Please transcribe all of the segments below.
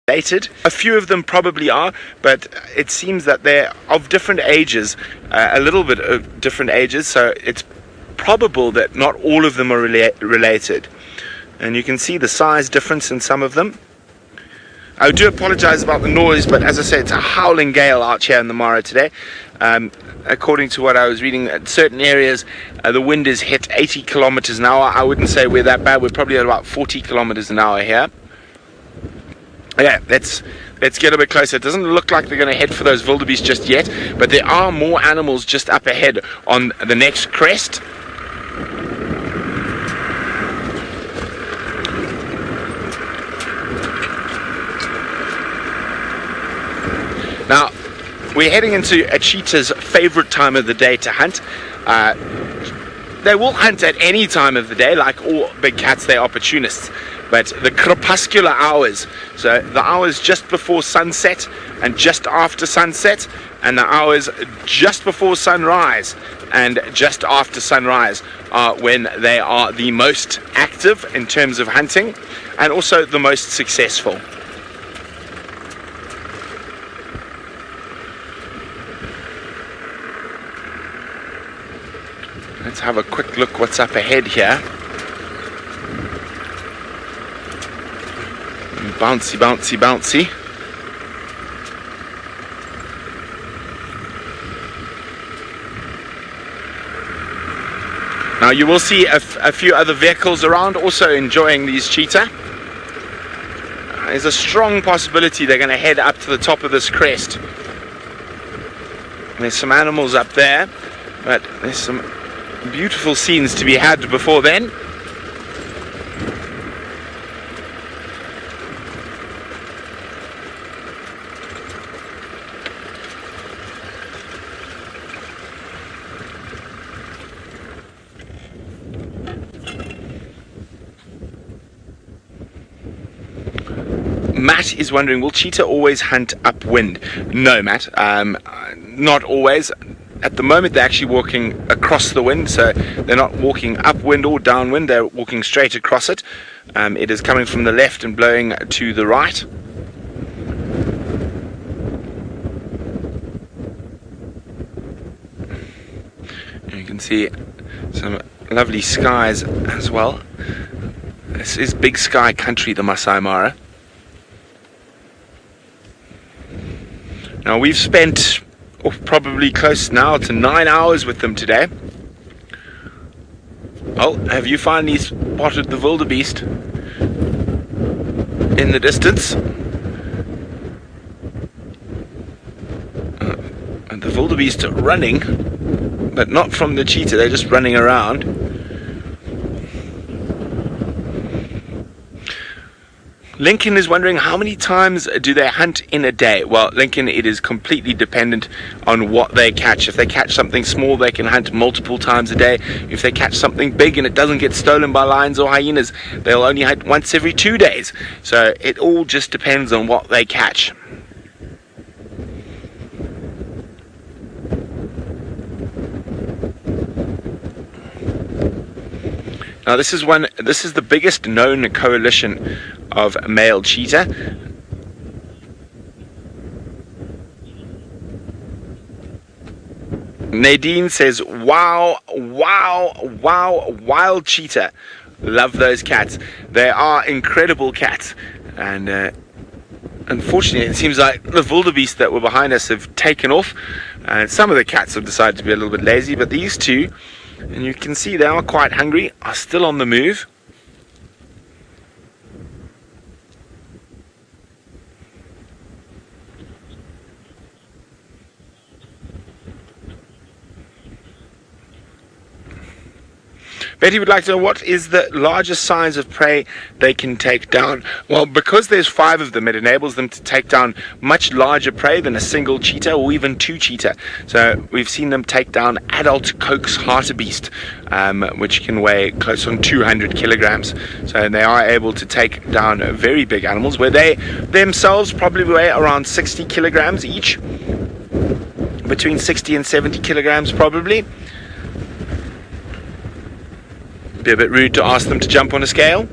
related. A few of them probably are, but it seems that they're of different ages, a little bit of different ages, so it's probable that not all of them are related. And you can see the size difference in some of them. I do apologize about the noise, but as I say, it's a howling gale out here in the Mara today. According to what I was reading, at certain areas the wind is hit 80 kilometers an hour. I wouldn't say we're that bad. We're probably at about 40 kilometers an hour here. Yeah, let's get a bit closer. It doesn't look like they're going to head for those wildebeest just yet, but there are more animals just up ahead on the next crest. Now, we're heading into a cheetah's favorite time of the day to hunt. They will hunt at any time of the day, like all big cats, they're opportunists. But the crepuscular hours, so the hours just before sunset and just after sunset, and the hours just before sunrise and just after sunrise are when they are the most active in terms of hunting and also the most successful. Let's have a quick look what's up ahead here. Bouncy, bouncy, bouncy. Now you will see a few other vehicles around also enjoying these cheetah. There's a strong possibility they're going to head up to the top of this crest. There's some animals up there, but there's some beautiful scenes to be had before then. Matt is wondering, will cheetah always hunt upwind? No, Matt, not always. At the moment they're actually walking across the wind, so they're not walking upwind or downwind, they're walking straight across it. It is coming from the left and blowing to the right. You can see some lovely skies as well. This is big sky country, the Masai Mara. Now we've spent probably close now to 9 hours with them today. Oh, have you finally spotted the wildebeest in the distance? And the wildebeest are running, but not from the cheetah, they're just running around. Lincoln is wondering, how many times do they hunt in a day? Well, Lincoln, it is completely dependent on what they catch. If they catch something small, they can hunt multiple times a day. If they catch something big and it doesn't get stolen by lions or hyenas, they'll only hunt once every 2 days. So it all just depends on what they catch. Now this is the biggest known coalition of male cheetah. Nadine says, wow, wow, wow, wild cheetah. Love those cats. They are incredible cats. And unfortunately, it seems like the wildebeest that were behind us have taken off. And some of the cats have decided to be a little bit lazy, but these two, and you can see they are quite hungry, are still on the move. Betty would like to know, what is the largest size of prey they can take down? Well, because there's 5 of them, it enables them to take down much larger prey than a single cheetah or even 2 cheetah. So we've seen them take down adult Coke's hartebeest, which can weigh close on 200 kilograms. So they are able to take down very big animals, where they themselves probably weigh around 60 kilograms each, between 60 and 70 kilograms probably. Be a bit rude to ask them to jump on a scale.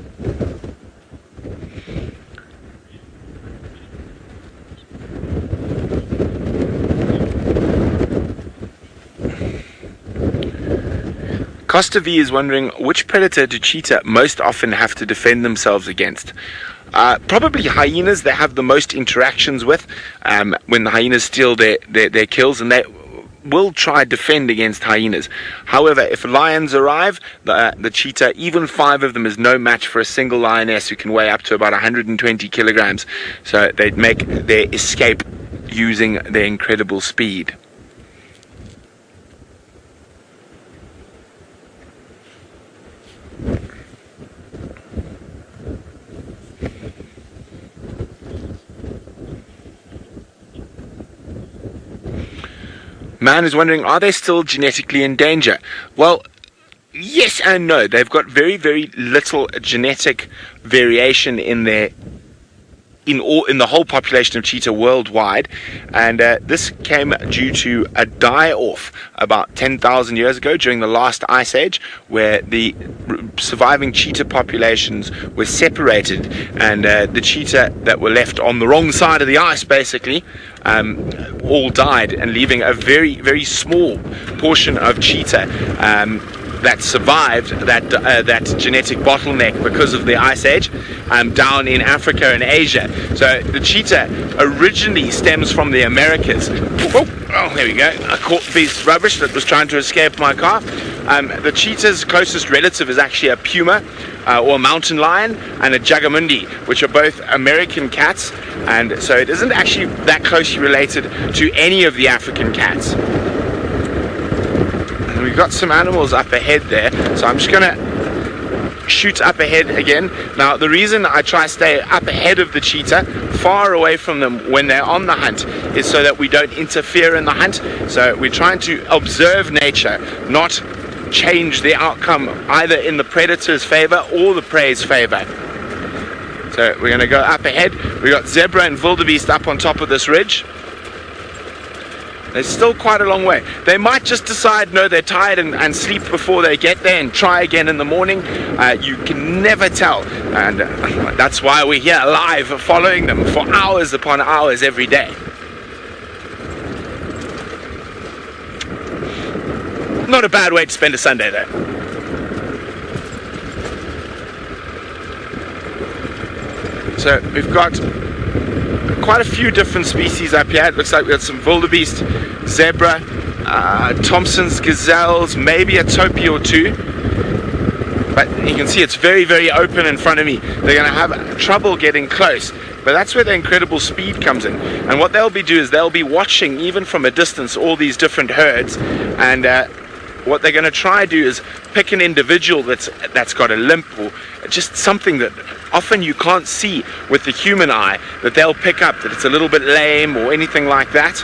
Costa V is wondering, which predator do cheetah most often have to defend themselves against? Probably hyenas. They have the most interactions with when the hyenas steal their kills, and they will try defend against hyenas. However, if lions arrive, the cheetah, even 5 of them, is no match for a single lioness who can weigh up to about 120 kilograms. So they'd make their escape using their incredible speed. Man is wondering, are they still genetically in danger? Well, yes and no. They've got very, very little genetic variation in the whole population of cheetah worldwide, and this came due to a die-off about 10,000 years ago during the last ice age, where the surviving cheetah populations were separated, and the cheetah that were left on the wrong side of the ice basically all died, and leaving a very, very small portion of cheetah that survived that genetic bottleneck because of the ice age down in Africa and Asia. So the cheetah originally stems from the Americas. Oh, there we go. I caught a piece of rubbish that was trying to escape my car. The cheetah's closest relative is actually a puma or a mountain lion, and a jagamundi, which are both American cats, and so it isn't actually that closely related to any of the African cats. We've got some animals up ahead there, so I'm just gonna shoot up ahead again. Now, the reason I try to stay up ahead of the cheetah, far away from them when they're on the hunt, is so that we don't interfere in the hunt. So we're trying to observe nature, not change the outcome either in the predator's favor or the prey's favor. So we're gonna go up ahead. We got zebra and wildebeest up on top of this ridge. There's still quite a long way. They might just decide, no, they're tired, and sleep before they get there and try again in the morning. You can never tell, and that's why we're here live following them for hours upon hours every day. Not a bad way to spend a Sunday though. So we've got quite a few different species up here. It looks like we've got some wildebeest, zebra, Thompson's gazelles, maybe a topi or two. But you can see it's very, very open in front of me. They're going to have trouble getting close. But that's where the incredible speed comes in. And what they'll be doing is they'll be watching, even from a distance, all these different herds. And what they're going to try to do is pick an individual that's got a limp, or just something that often you can't see with the human eye, that they'll pick up, that it's a little bit lame or anything like that.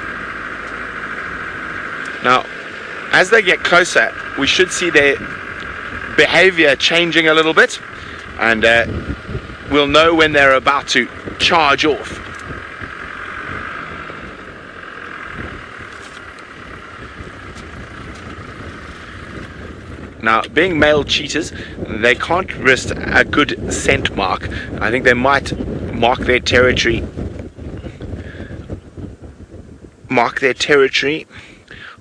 Now, as they get closer, we should see their behavior changing a little bit, and we'll know when they're about to charge off. Now, being male cheetahs, they can't risk a good scent mark. I think they might mark their territory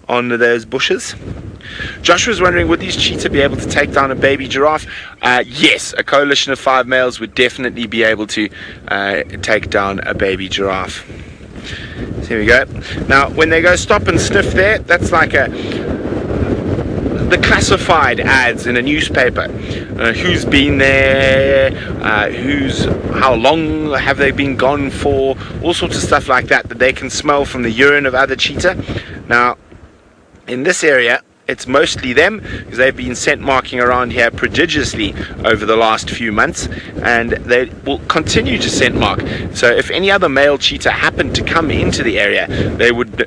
on those bushes. Joshua's wondering, would these cheetah be able to take down a baby giraffe? Yes, a coalition of 5 males would definitely be able to take down a baby giraffe. So here we go. Now, when they go stop and sniff there, that's like the classified ads in a newspaper. Who's been there, how long have they been gone for, all sorts of stuff like that they can smell from the urine of other cheetah. Now, in this area, it's mostly them, because they've been scent marking around here prodigiously over the last few months, and they will continue to scent mark. So if any other male cheetah happened to come into the area, they would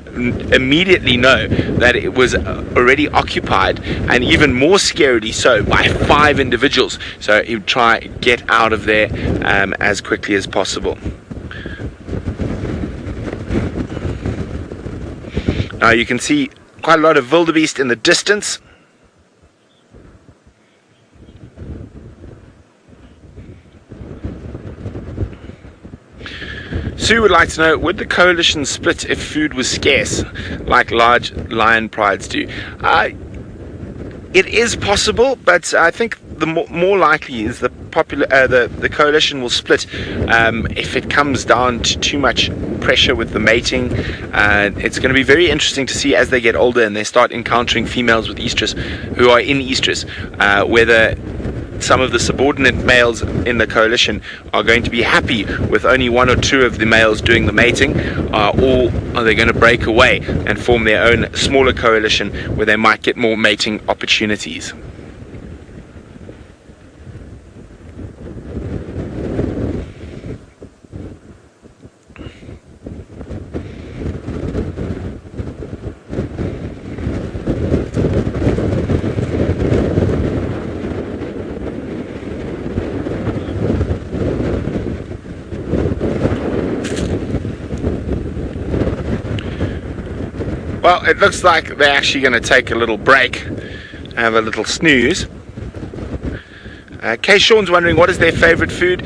immediately know that it was already occupied, and even more scarily so, by 5 individuals. So he would try and get out of there as quickly as possible. Now you can see quite a lot of wildebeest in the distance. Sue would like to know, would the coalition split if food was scarce, like large lion prides do? It is possible, but I think the more likely is the coalition will split if it comes down to too much pressure with the mating. It's going to be very interesting to see as they get older and they start encountering females with estrus who are in estrus, whether some of the subordinate males in the coalition are going to be happy with only one or two of the males doing the mating, or are they going to break away and form their own smaller coalition where they might get more mating opportunities. Well, it looks like they're actually going to take a little break, have a little snooze. Sean's wondering what is their favorite food.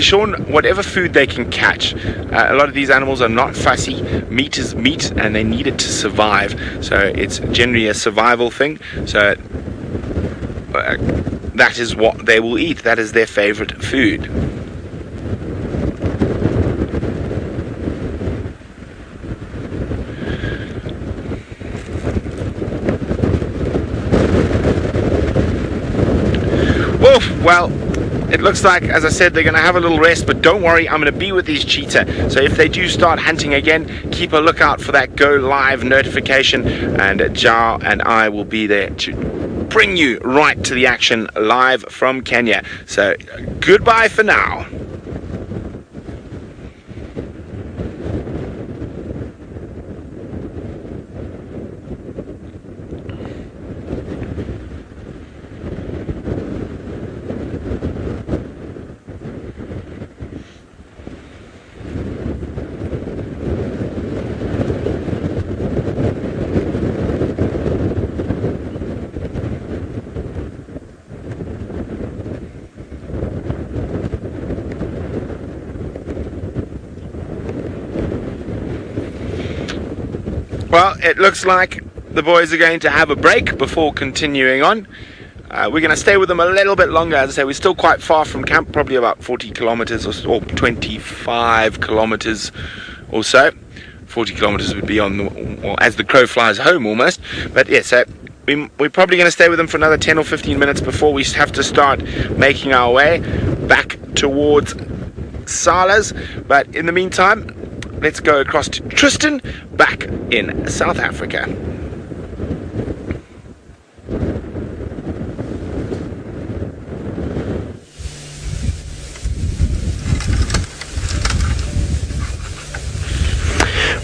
Sean, whatever food they can catch. A lot of these animals are not fussy. Meat is meat and they need it to survive. So it's generally a survival thing. So that is what they will eat. That is their favorite food. Well, it looks like, as I said, they're going to have a little rest, but don't worry, I'm going to be with these cheetah. So if they do start hunting again, keep a lookout for that go live notification, and Jao and I will be there to bring you right to the action live from Kenya. So goodbye for now. Well, it looks like the boys are going to have a break before continuing on. We're going to stay with them a little bit longer. As I say, we're still quite far from camp, probably about 40 kilometers or 25 kilometers or so. 40 kilometers would be on as the crow flies home almost. But yeah, so we're probably going to stay with them for another 10 or 15 minutes before we have to start making our way back towards Sala's. But in the meantime, let's go across to Tristan back in South Africa.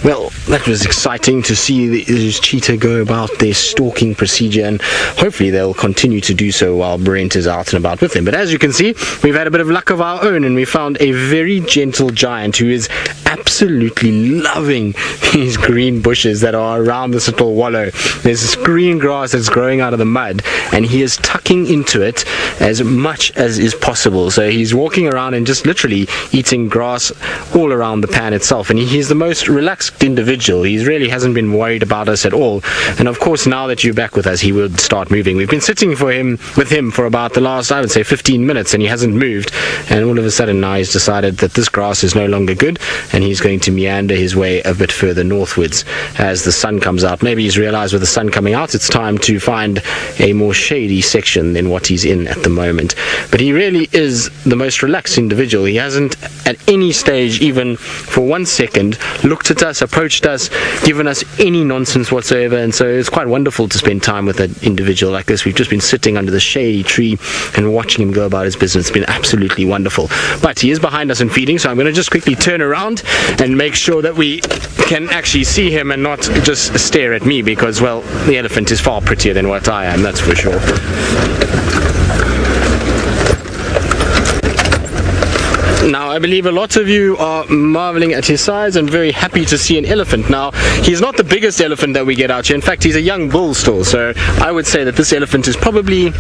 Well, that was exciting to see the cheetah go about their stalking procedure, and hopefully they'll continue to do so while Brent is out and about with them. But as you can see, we've had a bit of luck of our own, and we found a very gentle giant who is absolutely loving these green bushes that are around this little wallow. There's this green grass that's growing out of the mud, and he is tucking into it as much as is possible. So he's walking around and just literally eating grass all around the pan itself, and he's the most relaxed individual. He really hasn't been worried about us at all. And of course, now that you're back with us, he will start moving. We've been sitting with him for about the last, I would say, 15 minutes, and he hasn't moved. And all of a sudden now he's decided that this grass is no longer good, and he's going to meander his way a bit further northwards as the sun comes out. Maybe he's realized with the sun coming out, it's time to find a more shady section than what he's in at the moment. But he really is the most relaxed individual. He hasn't at any stage, even for 1 second, looked at us, approached us, given us any nonsense whatsoever. And so it's quite wonderful to spend time with an individual like this. We've just been sitting under the shady tree and watching him go about his business. It's been absolutely wonderful. But he is behind us and feeding, so I'm going to just quickly turn around and make sure that we can actually see him and not just stare at me, because, well, the elephant is far prettier than what I am, that's for sure. Now, I believe a lot of you are marveling at his size and very happy to see an elephant. Now, he's not the biggest elephant that we get out here. In fact, he's a young bull still, so I would say that this elephant is probably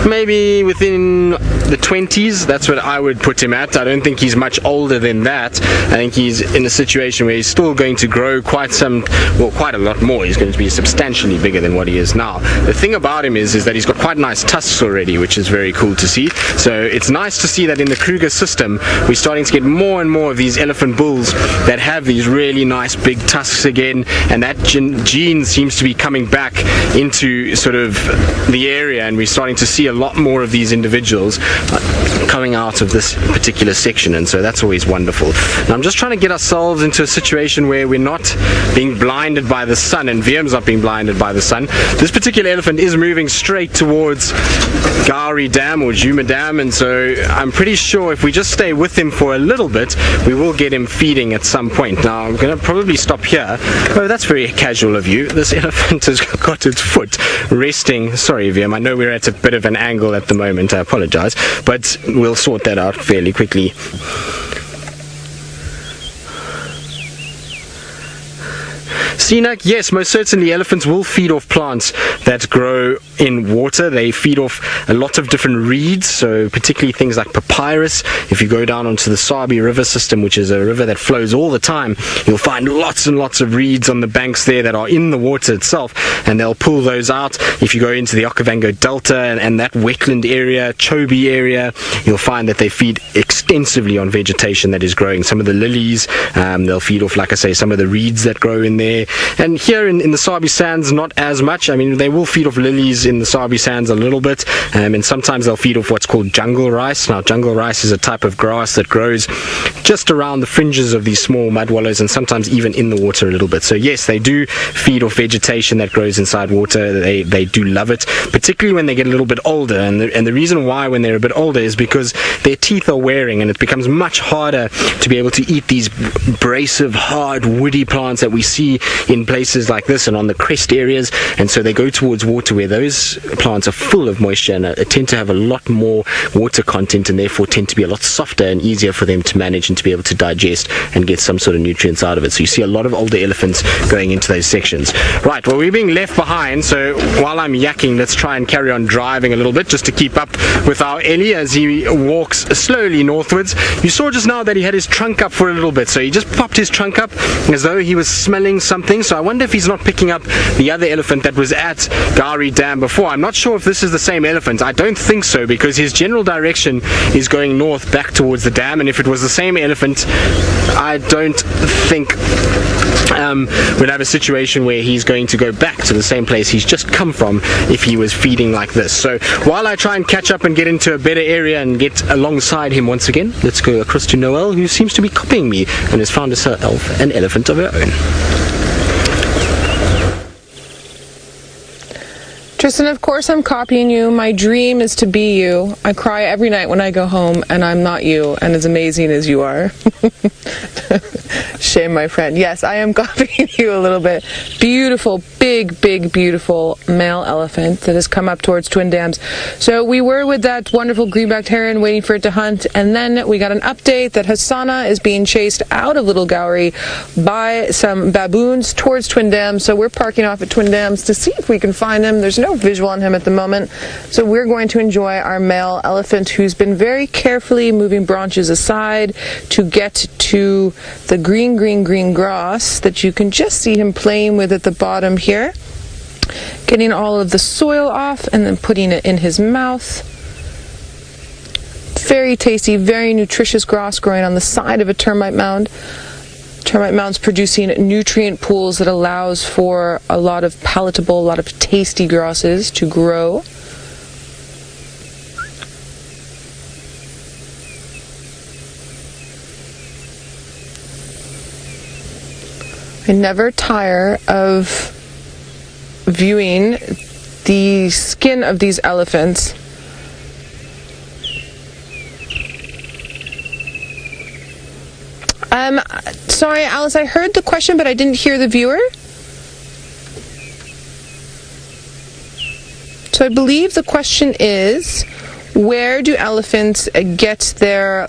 maybe within the 20s. That's what I would put him at. I don't think he's much older than that. I think he's in a situation where he's still going to grow quite a lot more. He's going to be substantially bigger than what he is now. The thing about him is that he's got quite nice tusks already, which is very cool to see. So it's nice to see that in the Kruger system, we're starting to get more and more of these elephant bulls that have these really nice big tusks again, and that gene seems to be coming back into sort of the area, and we're starting to see a lot more of these individuals coming out of this particular section, and so that's always wonderful. Now I'm just trying to get ourselves into a situation where we're not being blinded by the sun, and VM's not being blinded by the sun. This particular elephant is moving straight towards Gowrie Dam or Djuma Dam, and so I'm pretty sure if we just stay with him for a little bit, we will get him feeding at some point. Now I'm going to probably stop here. Oh, that's very casual of you. This elephant has got its foot resting. Sorry, VM, I know we're at a bit of an angle at the moment. I apologize, but we'll sort that out fairly quickly. Sinak, yes, most certainly elephants will feed off plants that grow in water. They feed off a lot of different reeds, so particularly things like papyrus. If you go down onto the Sabi river system, which is a river that flows all the time, you'll find lots and lots of reeds on the banks there that are in the water itself, and they'll pull those out. If you go into the Okavango Delta and that wetland area, Chobe area, you'll find that they feed extensively on vegetation that is growing. Some of the lilies, they'll feed off, like I say, some of the reeds that grow in there. And here in the Sabi sands, not as much. I mean, they will feed off lilies in the Sabi sands a little bit, and sometimes they'll feed off what's called jungle rice. Now, jungle rice is a type of grass that grows just around the fringes of these small mud wallows, and sometimes even in the water a little bit. So yes, they do feed off vegetation that grows inside water. They do love it, particularly when they get a little bit older. And the reason why when they're a bit older is because their teeth are wearing, and it becomes much harder to be able to eat these abrasive, hard, woody plants that we see in places like this and on the crest areas. And so they go towards water where those plants are full of moisture and tend to have a lot more water content, and therefore tend to be a lot softer and easier for them to manage and to be able to digest and get some sort of nutrients out of it. So you see a lot of older elephants going into those sections. Right, well, we're being left behind, so while I'm yakking, let's try and carry on driving a little bit just to keep up with our Ellie as he walks slowly northwards. You saw just now that he had his trunk up for a little bit, so he just popped his trunk up as though he was smelling something. So I wonder if he's not picking up the other elephant that was at Gowrie Dam before. I'm not sure if this is the same elephant. I don't think so, because his general direction is going north back towards the dam, and if it was the same elephant, I don't think we'll have a situation where he's going to go back to the same place he's just come from if he was feeding like this. So while I try and catch up and get into a better area and get alongside him once again, let's go across to Noelle, who seems to be copying me and has found herself an elephant of her own. Tristan, of course I'm copying you. My dream is to be you. I cry every night when I go home and I'm not you, and as amazing as you are. Shame, my friend. Yes, I am copying you a little bit. Beautiful, big, beautiful male elephant that has come up towards Twin Dams. So we were with that wonderful greenbacked heron waiting for it to hunt, and then we got an update that Hassana is being chased out of Little Gowrie by some baboons towards Twin Dams. So we're parking off at Twin Dams to see if we can find him. There's no visual on him at the moment, so we're going to enjoy our male elephant, who's been very carefully moving branches aside to get to the green grass that you can just see him playing with at the bottom here, getting all of the soil off and then putting it in his mouth. Very tasty, very nutritious grass growing on the side of a termite mound. Termite mounds producing nutrient pools that allows for a lot of palatable, a lot of tasty grasses to grow. I never tire of viewing the skin of these elephants. Sorry, Alice, I heard the question, but I didn't hear the viewer. So I believe the question is, where do elephants get their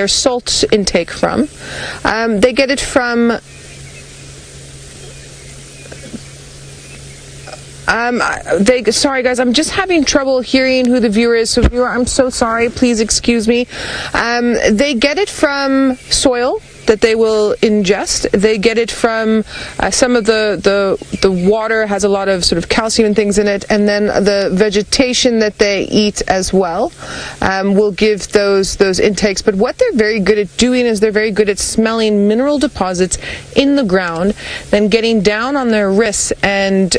salt intake from? They get it from sorry guys, I'm just having trouble hearing who the viewer is, so viewer, I'm so sorry, please excuse me. They get it from soil that they will ingest. They get it from some of the water has a lot of sort of calcium and things in it, and then the vegetation that they eat as well will give those intakes. But what they're very good at doing is they're very good at smelling mineral deposits in the ground, then getting down on their wrists and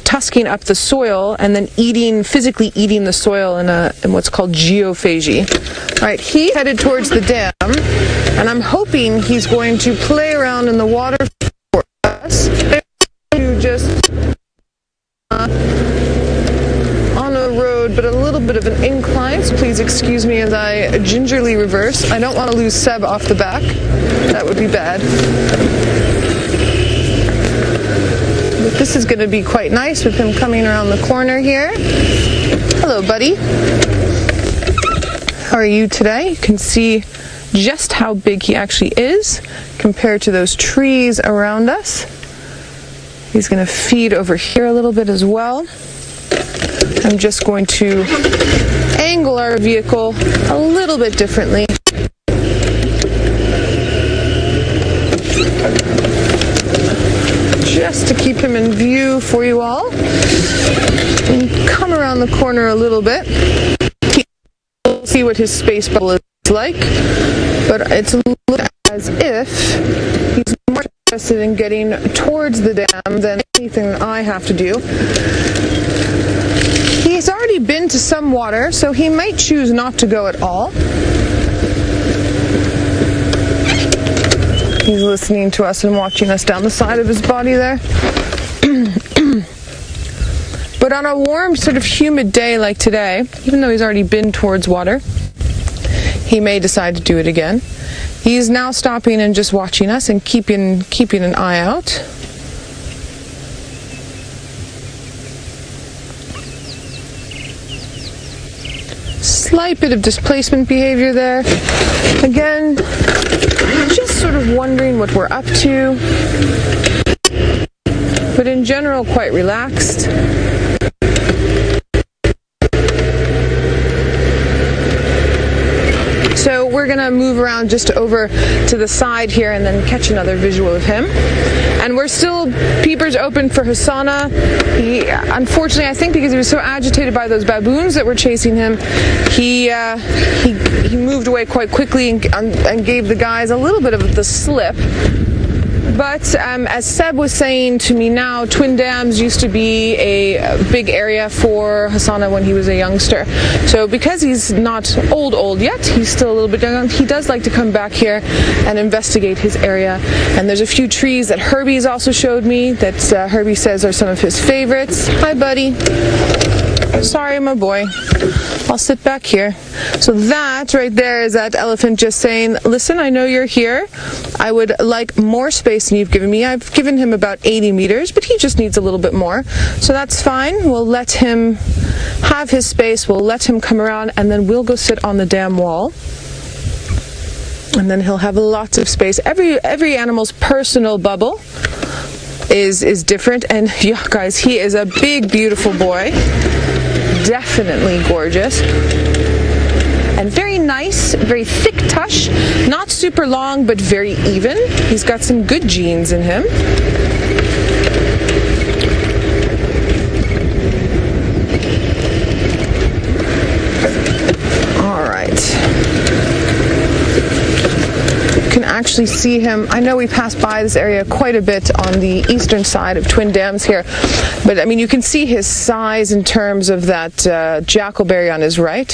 tusking up the soil, and then physically eating the soil in what's called geophagy. All right, he headed towards the dam, and I'm hoping he's going to play around in the water for us. To just on a road, but a little bit of an incline, so please excuse me as I gingerly reverse. I don't want to lose Seb off the back. That would be bad. But this is going to be quite nice with him coming around the corner here. Hello, buddy. How are you today? You can see just how big he actually is compared to those trees around us. He's going to feed over here a little bit as well. I'm just going to angle our vehicle a little bit differently. Just to keep him in view for you all. And come around the corner a little bit. We'll see what his space bubble is like. But it's a little as if he's more interested in getting towards the dam than anything that I have to do. He's already been to some water, so he might choose not to go at all. He's listening to us and watching us down the side of his body there. But on a warm, sort of humid day like today, even though he's already been towards water, he may decide to do it again. He's now stopping and just watching us and keeping an eye out. Slight bit of displacement behavior there. Again, just sort of wondering what we're up to, but in general quite relaxed. So we're going to move around just over to the side here and then catch another visual of him. And we're still peepers open for Hasana. He, unfortunately, I think because he was so agitated by those baboons that were chasing him, he moved away quite quickly and gave the guys a little bit of the slip. But as Seb was saying to me now, Twin Dams used to be a big area for Hasana when he was a youngster. So because he's not old yet, he's still a little bit young, he does like to come back here and investigate his area. And there's a few trees that Herbie's also showed me that Herbie says are some of his favorites. Hi, buddy. Sorry, my boy. I'll sit back here. So that right there is that elephant just saying, listen, I know you're here. I would like more space than you've given me. I've given him about 80 meters, but he just needs a little bit more. So that's fine. We'll let him have his space. We'll let him come around, and then we'll go sit on the dam wall. And then he'll have lots of space. Every animal's personal bubble is different. And yeah, guys, he is a big, beautiful boy. Definitely gorgeous. And very nice, very thick tush, not super long, but very even. He's got some good genes in him. All right. You can actually see him. I know we passed by this area quite a bit on the eastern side of Twin Dams here, but I mean, you can see his size in terms of that jackalberry on his right.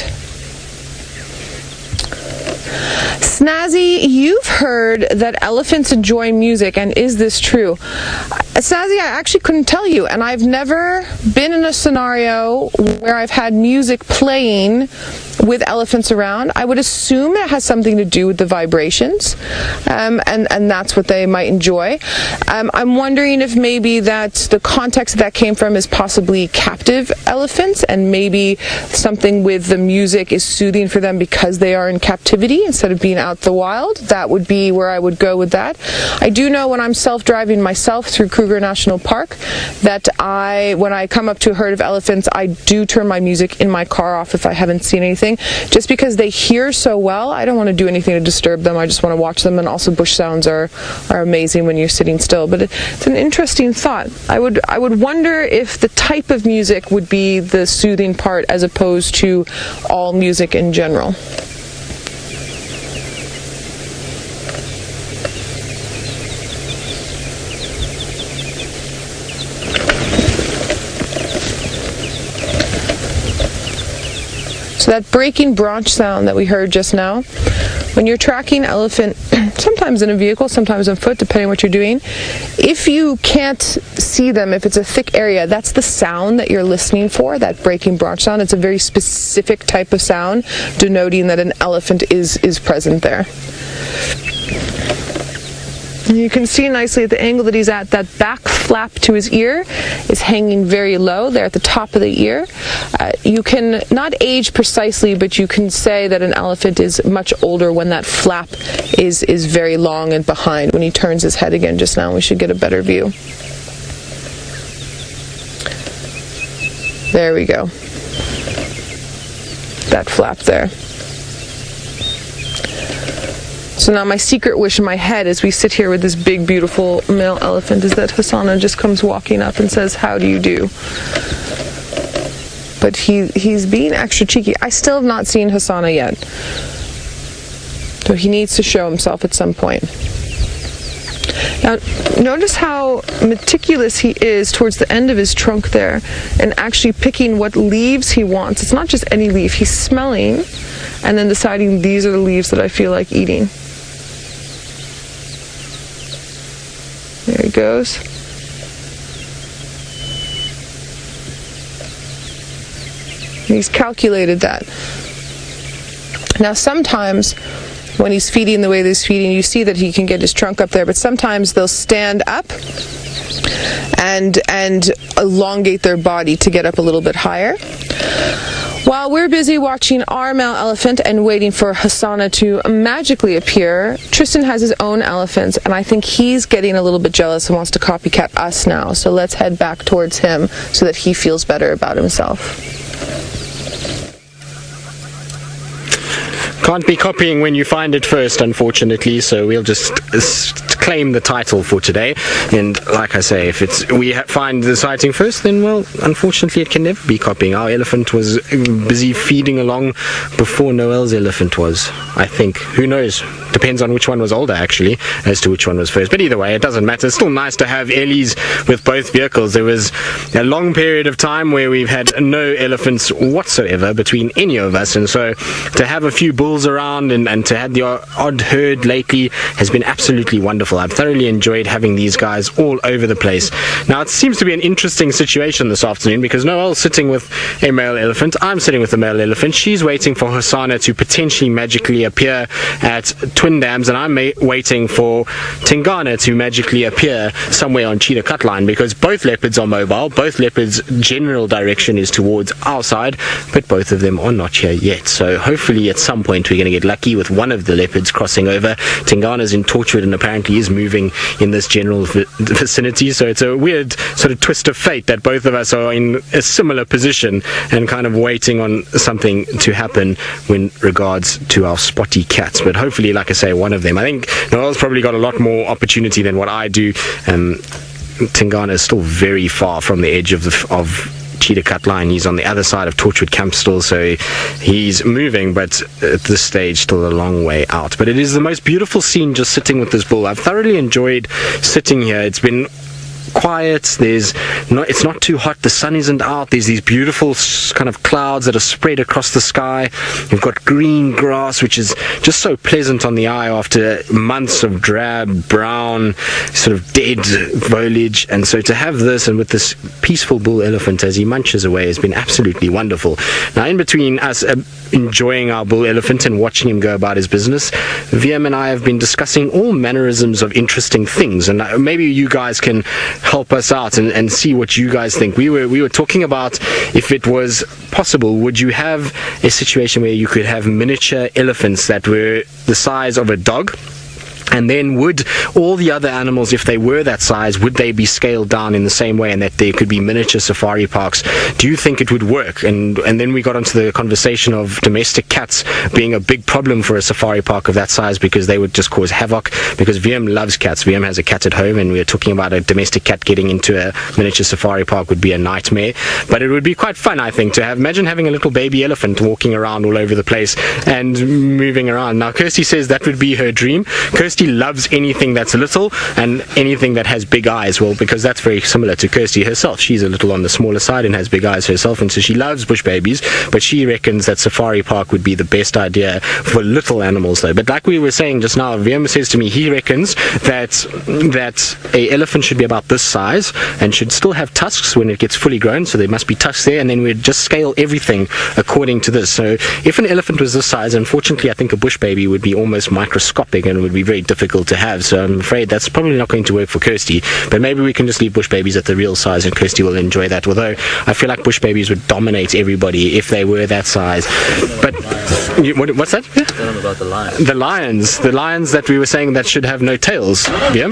Snazzy, you've heard that elephants enjoy music, and is this true? Snazzy, I actually couldn't tell you, and I've never been in a scenario where I've had music playing with elephants around. I would assume it has something to do with the vibrations, and that's what they might enjoy. I'm wondering if maybe that the context that came from is possibly captive elephants, and maybe something with the music is soothing for them because they are in captivity instead of being out in the wild. That would be where I would go with that. I do know when I'm self-driving myself through Kruger National Park that when I come up to a herd of elephants, I do turn my music in my car off if I haven't seen anything, just because they hear so well. I don't want to do anything to disturb them. I just want to watch them, and also bush sounds are amazing when you're sitting still. But it's an interesting thought. I would wonder if the type of music would be the soothing part as opposed to all music in general. So that breaking branch sound that we heard just now, when you're tracking elephant, sometimes in a vehicle, sometimes on foot, depending on what you're doing, if you can't see them, if it's a thick area, that's the sound that you're listening for, that breaking branch sound. It's a very specific type of sound, denoting that an elephant is present there. And you can see nicely at the angle that he's at, that back flap to his ear is hanging very low there at the top of the ear. You can not age precisely, but you can say that an elephant is much older when that flap is very long and behind. When he turns his head again just now, we should get a better view. There we go. That flap there. So now my secret wish in my head as we sit here with this big, beautiful male elephant is that Hasana just comes walking up and says, "How do you do?" But he's being extra cheeky. I still have not seen Hasana yet. So he needs to show himself at some point. Now, notice how meticulous he is towards the end of his trunk there and actually picking what leaves he wants. It's not just any leaf. He's smelling and then deciding these are the leaves that I feel like eating. There he goes. He's calculated that. Now sometimes when he's feeding the way that he's feeding, you see that he can get his trunk up there, but sometimes they'll stand up and elongate their body to get up a little bit higher. While we're busy watching our male elephant and waiting for Hasana to magically appear, Tristan has his own elephants, and I think he's getting a little bit jealous and wants to copycat us now. So let's head back towards him so that he feels better about himself. Can't be copying when you find it first, unfortunately, so we'll just claim the title for today. And like I say, if we find the sighting first, then, well, unfortunately it can never be copying. Our elephant was busy feeding along before Noel's elephant was, I think. Who knows? Depends on which one was older, actually, as to which one was first. But either way, it doesn't matter. It's still nice to have Ellies with both vehicles. There was a long period of time where we've had no elephants whatsoever between any of us, and so to have a few bulls around and to have the odd herd lately has been absolutely wonderful. I've thoroughly enjoyed having these guys all over the place. Now, it seems to be an interesting situation this afternoon because Noel's sitting with a male elephant, I'm sitting with a male elephant, she's waiting for Hasana to potentially magically appear at Twin Dams, and I'm waiting for Tingana to magically appear somewhere on Cheetah Cutline, because both leopards are mobile, both leopards' general direction is towards our side, but both of them are not here yet. So hopefully at some point we're going to get lucky with one of the leopards crossing over. Tingana's in Torchwood and apparently is moving in this general vicinity, so it's a weird sort of twist of fate that both of us are in a similar position and kind of waiting on something to happen in regards to our spotty cats. But hopefully, like I say, one of them. I think Noel's probably got a lot more opportunity than what I do. Tingana is still very far from the edge of Cheetah Cutline. He's on the other side of Torchwood Camp still, so he's moving, but at this stage still a long way out. But it is the most beautiful scene just sitting with this bull. I've thoroughly enjoyed sitting here. It's been quiet. It's not too hot. The sun isn't out. There's these beautiful kind of clouds that are spread across the sky. You've got green grass, which is just so pleasant on the eye after months of drab, brown, sort of dead foliage. And so to have this, and with this peaceful bull elephant as he munches away, has been absolutely wonderful. Now, in between us enjoying our bull elephant and watching him go about his business, VM and I have been discussing all mannerisms of interesting things, and maybe you guys can help us out and see what you guys think. We were talking about, if it was possible, would you have a situation where you could have miniature elephants that were the size of a dog? And then would all the other animals, if they were that size, would they be scaled down in the same way, and that there could be miniature safari parks? Do you think it would work? And then we got onto the conversation of domestic cats being a big problem for a safari park of that size, because they would just cause havoc, because VM loves cats. VM has a cat at home, and we were talking about a domestic cat getting into a miniature safari park would be a nightmare. But it would be quite fun, I think, to have. Imagine having a little baby elephant walking around all over the place and moving around. Now, Kirsty says that would be her dream. Kirsty loves anything that's little and anything that has big eyes. Well, because that's very similar to Kirsty herself. She's a little on the smaller side and has big eyes herself, and so she loves bush babies, but she reckons that safari park would be the best idea for little animals though. But like we were saying just now, VM says to me he reckons that a elephant should be about this size and should still have tusks when it gets fully grown, so there must be tusks there, and then we'd just scale everything according to this. So if an elephant was this size, unfortunately I think a bush baby would be almost microscopic and would be very difficult to have, so I'm afraid that's probably not going to work for Kirsty. But maybe we can just leave bush babies at the real size and Kirsty will enjoy that, although I feel like bush babies would dominate everybody if they were that size. But what's that? Yeah? Tell them about the lions. The lions that we were saying that should have no tails. Yeah?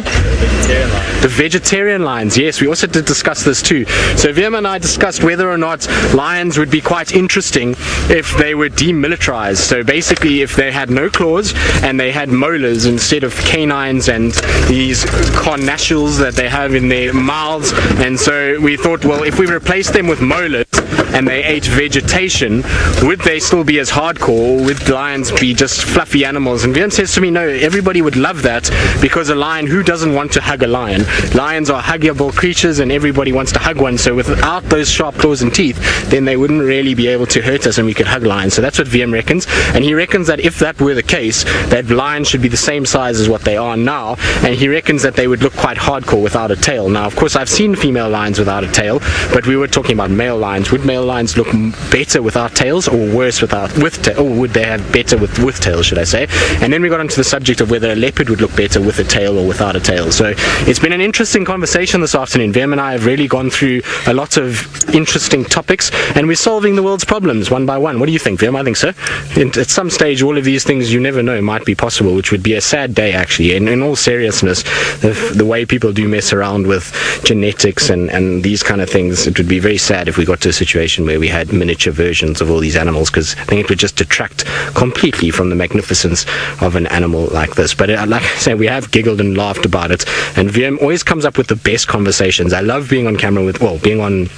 The vegetarian lions, yes, we also did discuss this too. So VM and I discussed whether or not lions would be quite interesting if they were demilitarized. So basically if they had no claws and they had molars instead of canines and these carnassials that they have in their mouths. And so we thought, well, if we replace them with molars and they ate vegetation, would they still be as hardcore, or would lions be just fluffy animals? And VM says to me, no, everybody would love that, because a lion, who doesn't want to hug a lion? Lions are huggable creatures and everybody wants to hug one, so without those sharp claws and teeth, then they wouldn't really be able to hurt us and we could hug lions. So that's what VM reckons, and he reckons that if that were the case, that lions should be the same size as what they are now, and he reckons that they would look quite hardcore without a tail. Now, of course, I've seen female lions without a tail, but we were talking about male lions. Would male lions look better without tails, or worse with tails, or would they have better with tails, should I say? And then we got onto the subject of whether a leopard would look better with a tail or without a tail. So it's been an interesting conversation this afternoon. VM and I have really gone through a lot of interesting topics, and we're solving the world's problems one by one. What do you think, VM? I think so. At some stage, all of these things, you never know, might be possible, which would be a sad day, actually. In all seriousness, the way people do mess around with genetics and these kind of things, it would be very sad if we got to a situation where we had miniature versions of all these animals, because I think it would just detract completely from the magnificence of an animal like this. But like I say, we have giggled and laughed about it, and VM always comes up with the best conversations. I love being on camera with, well, being on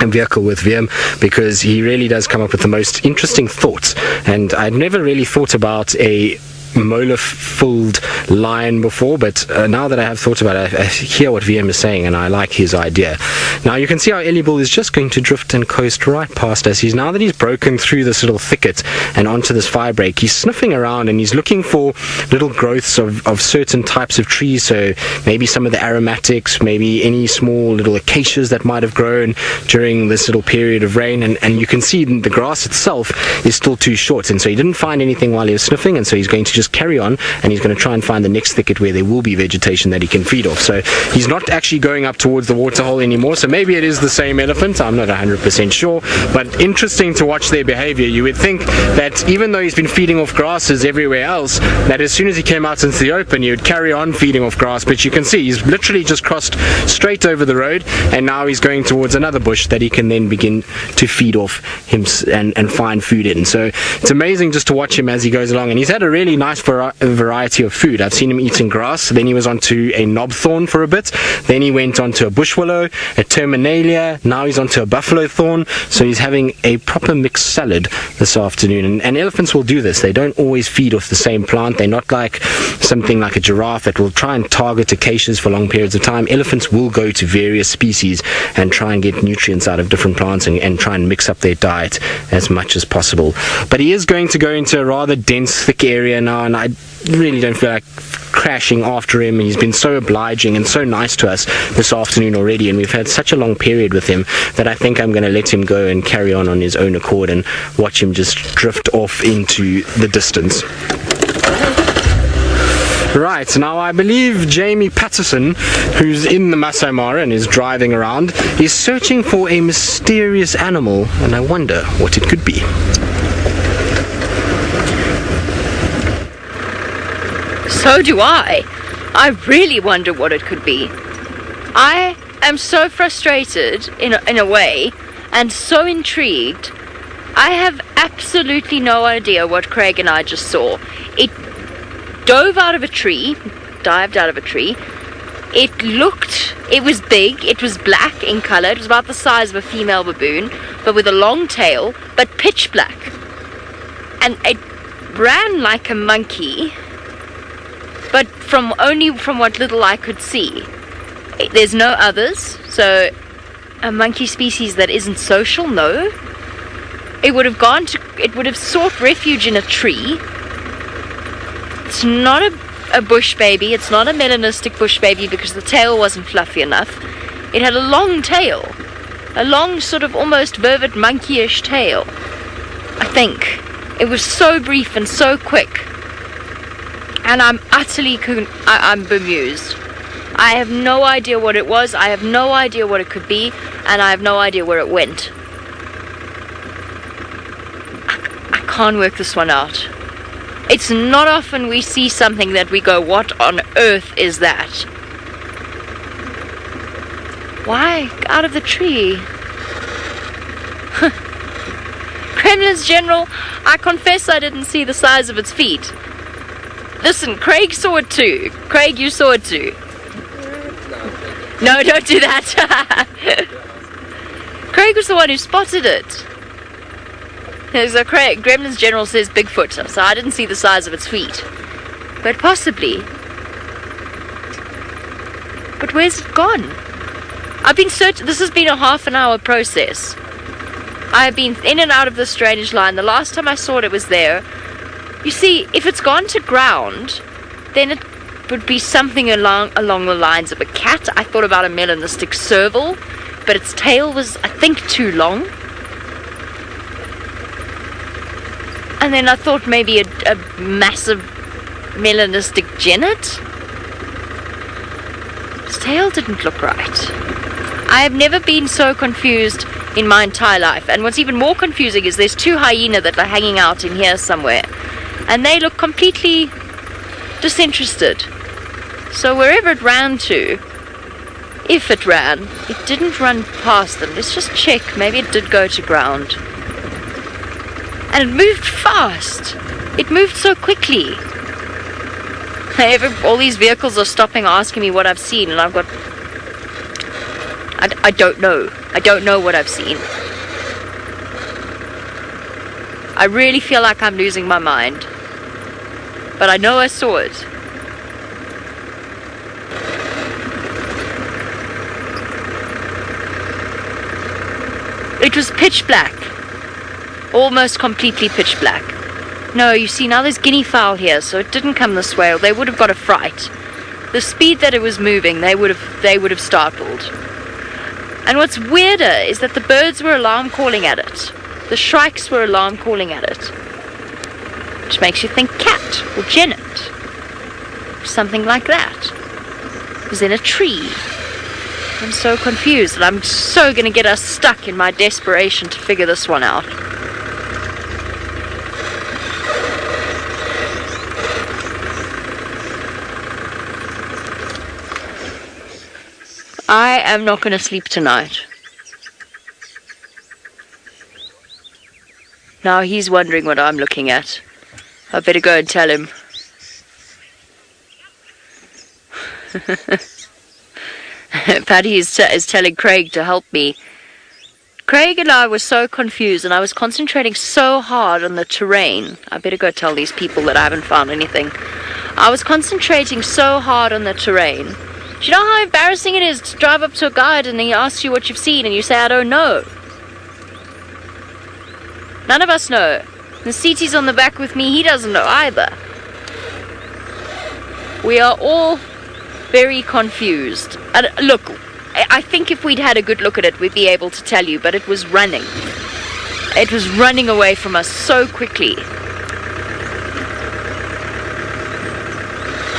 a vehicle with VM, because he really does come up with the most interesting thoughts, and I'd never really thought about a molar-filled lion before, but now that I have thought about it, I hear what VM is saying and I like his idea. Now you can see our Ellie Bull is just going to drift and coast right past us. Now that he's broken through this little thicket and onto this fire break, he's sniffing around and he's looking for little growths of certain types of trees, so maybe some of the aromatics, maybe any small little acacias that might have grown during this little period of rain, and you can see the grass itself is still too short, and so he didn't find anything while he was sniffing, and so he's going to just carry on, and he's going to try and find the next thicket where there will be vegetation that he can feed off. So he's not actually going up towards the waterhole anymore, so maybe it is the same elephant, I'm not 100% sure, but interesting to watch their behavior. You would think that even though he's been feeding off grasses everywhere else, that as soon as he came out into the open he would carry on feeding off grass, but you can see he's literally just crossed straight over the road, and now he's going towards another bush that he can then begin to feed off him and find food in. So it's amazing just to watch him as he goes along, and he's had a really nice nice variety of food. I've seen him eating grass, then he was onto a knobthorn for a bit, then he went onto a bush willow, a terminalia, now he's onto a buffalo thorn, so he's having a proper mixed salad this afternoon. And elephants will do this. They don't always feed off the same plant. They're not like something like a giraffe that will try and target acacias for long periods of time. Elephants will go to various species and try and get nutrients out of different plants and try and mix up their diet as much as possible. But he is going to go into a rather dense, thick area now, and I really don't feel like crashing after him. He's been so obliging and so nice to us this afternoon already, and we've had such a long period with him that I think I'm going to let him go and carry on his own accord and watch him just drift off into the distance. Right, now I believe Jamie Patterson, who's in the Masai Mara and is driving around, is searching for a mysterious animal, and I wonder what it could be. So do I. I really wonder what it could be. I am so frustrated in a way, and so intrigued. I have absolutely no idea what Craig and I just saw. It dived out of a tree. It was big, it was black in colour, it was about the size of a female baboon, but with a long tail, but pitch black. And it ran like a monkey, but from what little I could see. There's no others, so a monkey species that isn't social, no. It would have sought refuge in a tree. It's not a bush baby, it's not a melanistic bush baby because the tail wasn't fluffy enough. It had a long tail, a long sort of almost vervet monkeyish tail, I think. It was so brief and so quick, and I'm bemused. I have no idea what it was, I have no idea what it could be, and I have no idea where it went. I can't work this one out. It's not often we see something that we go, what on earth is that? Why? Out of the tree. Gremlins General, I confess I didn't see the size of its feet. Listen, Craig saw it too. Craig, you saw it too. No, don't do that. Craig was the one who spotted it. So Craig, Gremlins General says Bigfoot, so I didn't see the size of its feet. But possibly. But where's it gone? I've been searching. This has been a half an hour process. I have been in and out of this drainage line. The last time I saw it, it was there. You see, if it's gone to ground, then it would be something along the lines of a cat. I thought about a melanistic serval, but its tail was, I think, too long. And then I thought maybe a massive melanistic genet. His tail didn't look right. I have never been so confused in my entire life. And what's even more confusing is there's two hyena that are hanging out in here somewhere. And they look completely disinterested. So wherever it ran to, if it ran, it didn't run past them. Let's just check. Maybe it did go to ground. And it moved fast. It moved so quickly. All these vehicles are stopping, asking me what I've seen, and I've got... I don't know. I don't know what I've seen. I really feel like I'm losing my mind. But I know I saw it. It was pitch black. Almost completely pitch black. No, you see, now there's guinea fowl here, so it didn't come this way, or they would have got a fright. The speed that it was moving, they would have startled. And what's weirder is that the birds were alarm calling at it. The shrikes were alarm calling at it. Which makes you think cat or genet. Or something like that. It was in a tree. I'm so confused, and I'm so going to get us stuck in my desperation to figure this one out. I am not going to sleep tonight. Now he's wondering what I'm looking at. I better go and tell him. Paddy is telling Craig to help me. Craig and I were so confused, and I was concentrating so hard on the terrain. I better go tell these people that I haven't found anything. I was concentrating so hard on the terrain. Do you know how embarrassing it is to drive up to a guide and he asks you what you've seen and you say, I don't know? None of us know. The CT's on the back with me, he doesn't know either. We are all very confused. And look, I think if we'd had a good look at it, we'd be able to tell you, but it was running. It was running away from us so quickly.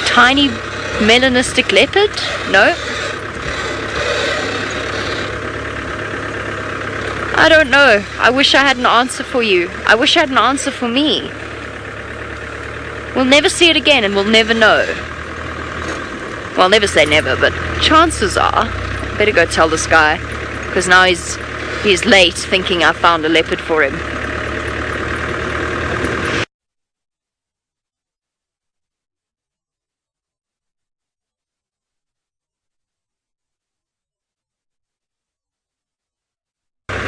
Tiny melanistic leopard? No? I don't know. I wish I had an answer for you. I wish I had an answer for me. We'll never see it again and we'll never know. Well, I'll never say never, but chances are, better go tell this guy, because now he's late thinking I found a leopard for him.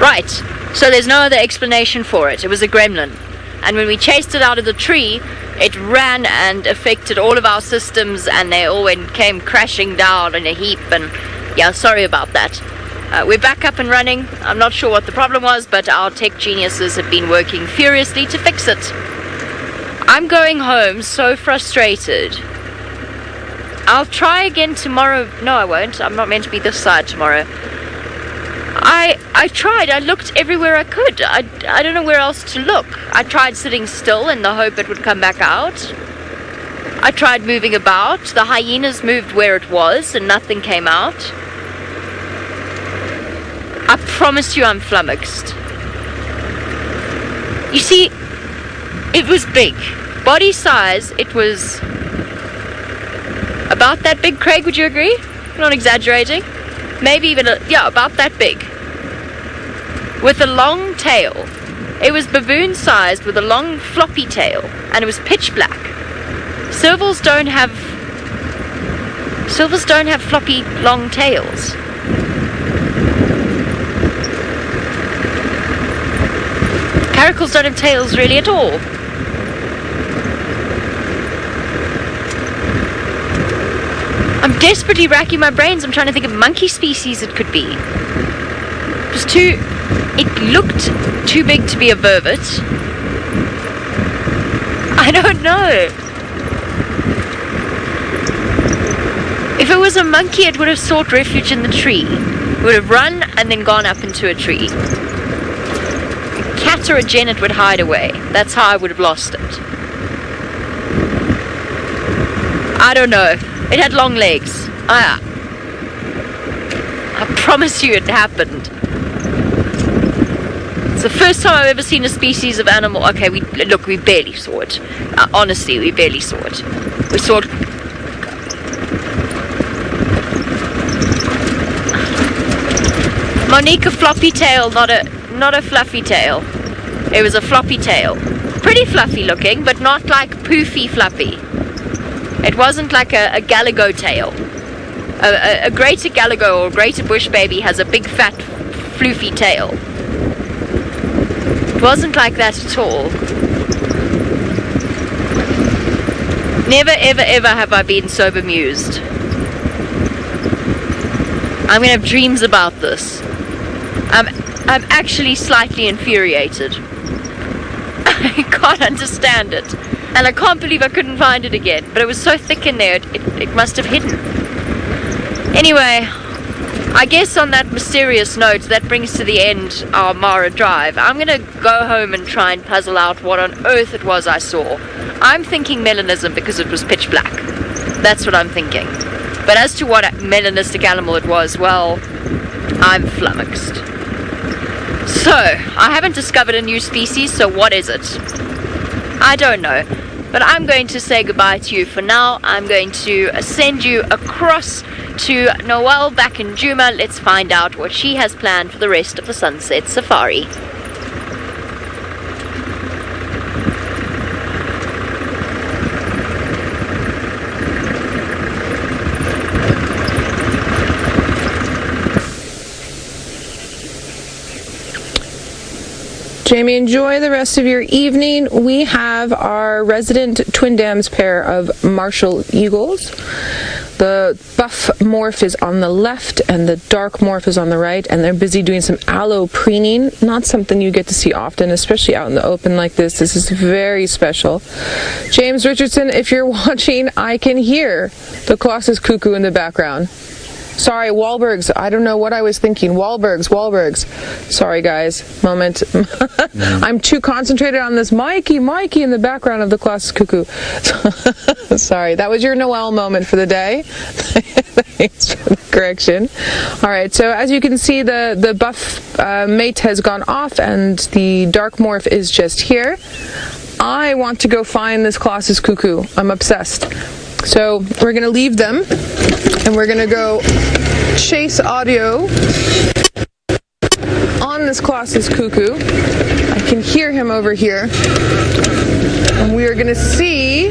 Right, so there's no other explanation for it. It was a gremlin. And when we chased it out of the tree, it ran and affected all of our systems, and they all came crashing down in a heap. And yeah, sorry about that. We're back up and running. I'm not sure what the problem was, but our tech geniuses have been working furiously to fix it. I'm going home so frustrated. I'll try again tomorrow. No, I won't. I'm not meant to be this side tomorrow. I tried. I looked everywhere I could. I don't know where else to look. I tried sitting still in the hope it would come back out. I tried moving about. The hyenas moved where it was and nothing came out. I promise you I'm flummoxed. You see, it was big. Body size, it was about that big, Craig, would you agree? I'm not exaggerating. Maybe even, about that big. With a long tail. It was baboon-sized with a long floppy tail, and it was pitch black. Silvers don't have floppy long tails. Caracals don't have tails really at all. I'm desperately racking my brains. I'm trying to think of monkey species it could be. It looked too big to be a vervet. I don't know. If it was a monkey, it would have sought refuge in the tree. It would have run and then gone up into a tree. A cat or a genet would hide away. That's how I would have lost it. I don't know. It had long legs. I promise you it happened. It's the first time I've ever seen a species of animal. Okay, we barely saw it. Honestly, we barely saw it. We saw it. Monique, a floppy tail, not a fluffy tail. It was a floppy tail. Pretty fluffy looking, but not like poofy fluffy. It wasn't like a galago tail. A greater galago or greater bush baby has a big fat floofy tail. It wasn't like that at all. Never ever ever have I been so bemused. I'm gonna have dreams about this. I'm actually slightly infuriated. I can't understand it. And I can't believe I couldn't find it again. But it was so thick in there, it must have hidden. Anyway, I guess on that mysterious note, that brings to the end our Mara drive. I'm going to go home and try and puzzle out what on earth it was I saw. I'm thinking melanism because it was pitch black. That's what I'm thinking. But as to what melanistic animal it was, well, I'm flummoxed. So, I haven't discovered a new species, so what is it? I don't know. But I'm going to say goodbye to you for now. I'm going to send you across to Noelle back in Djuma. Let's find out what she has planned for the rest of the sunset safari. Jamie, enjoy the rest of your evening. We have our resident Twin Dams pair of Marshall Eagles. The buff morph is on the left and the dark morph is on the right, and they're busy doing some allopreening. Not something you get to see often, especially out in the open like this. This is very special. James Richardson, if you're watching, I can hear the Colossus cuckoo in the background. Sorry, Wahlbergs. I don't know what I was thinking. Wahlbergs. Sorry, guys. Moment. I'm too concentrated on this Mikey in the background of the Colossus cuckoo. Sorry, that was your Noel moment for the day. Thanks for the correction. All right, so as you can see, the buff mate has gone off and the dark morph is just here. I want to go find this Colossus cuckoo. I'm obsessed. So we're going to leave them and we're going to go chase audio on this Colossus cuckoo. I can hear him over here. And we are going to see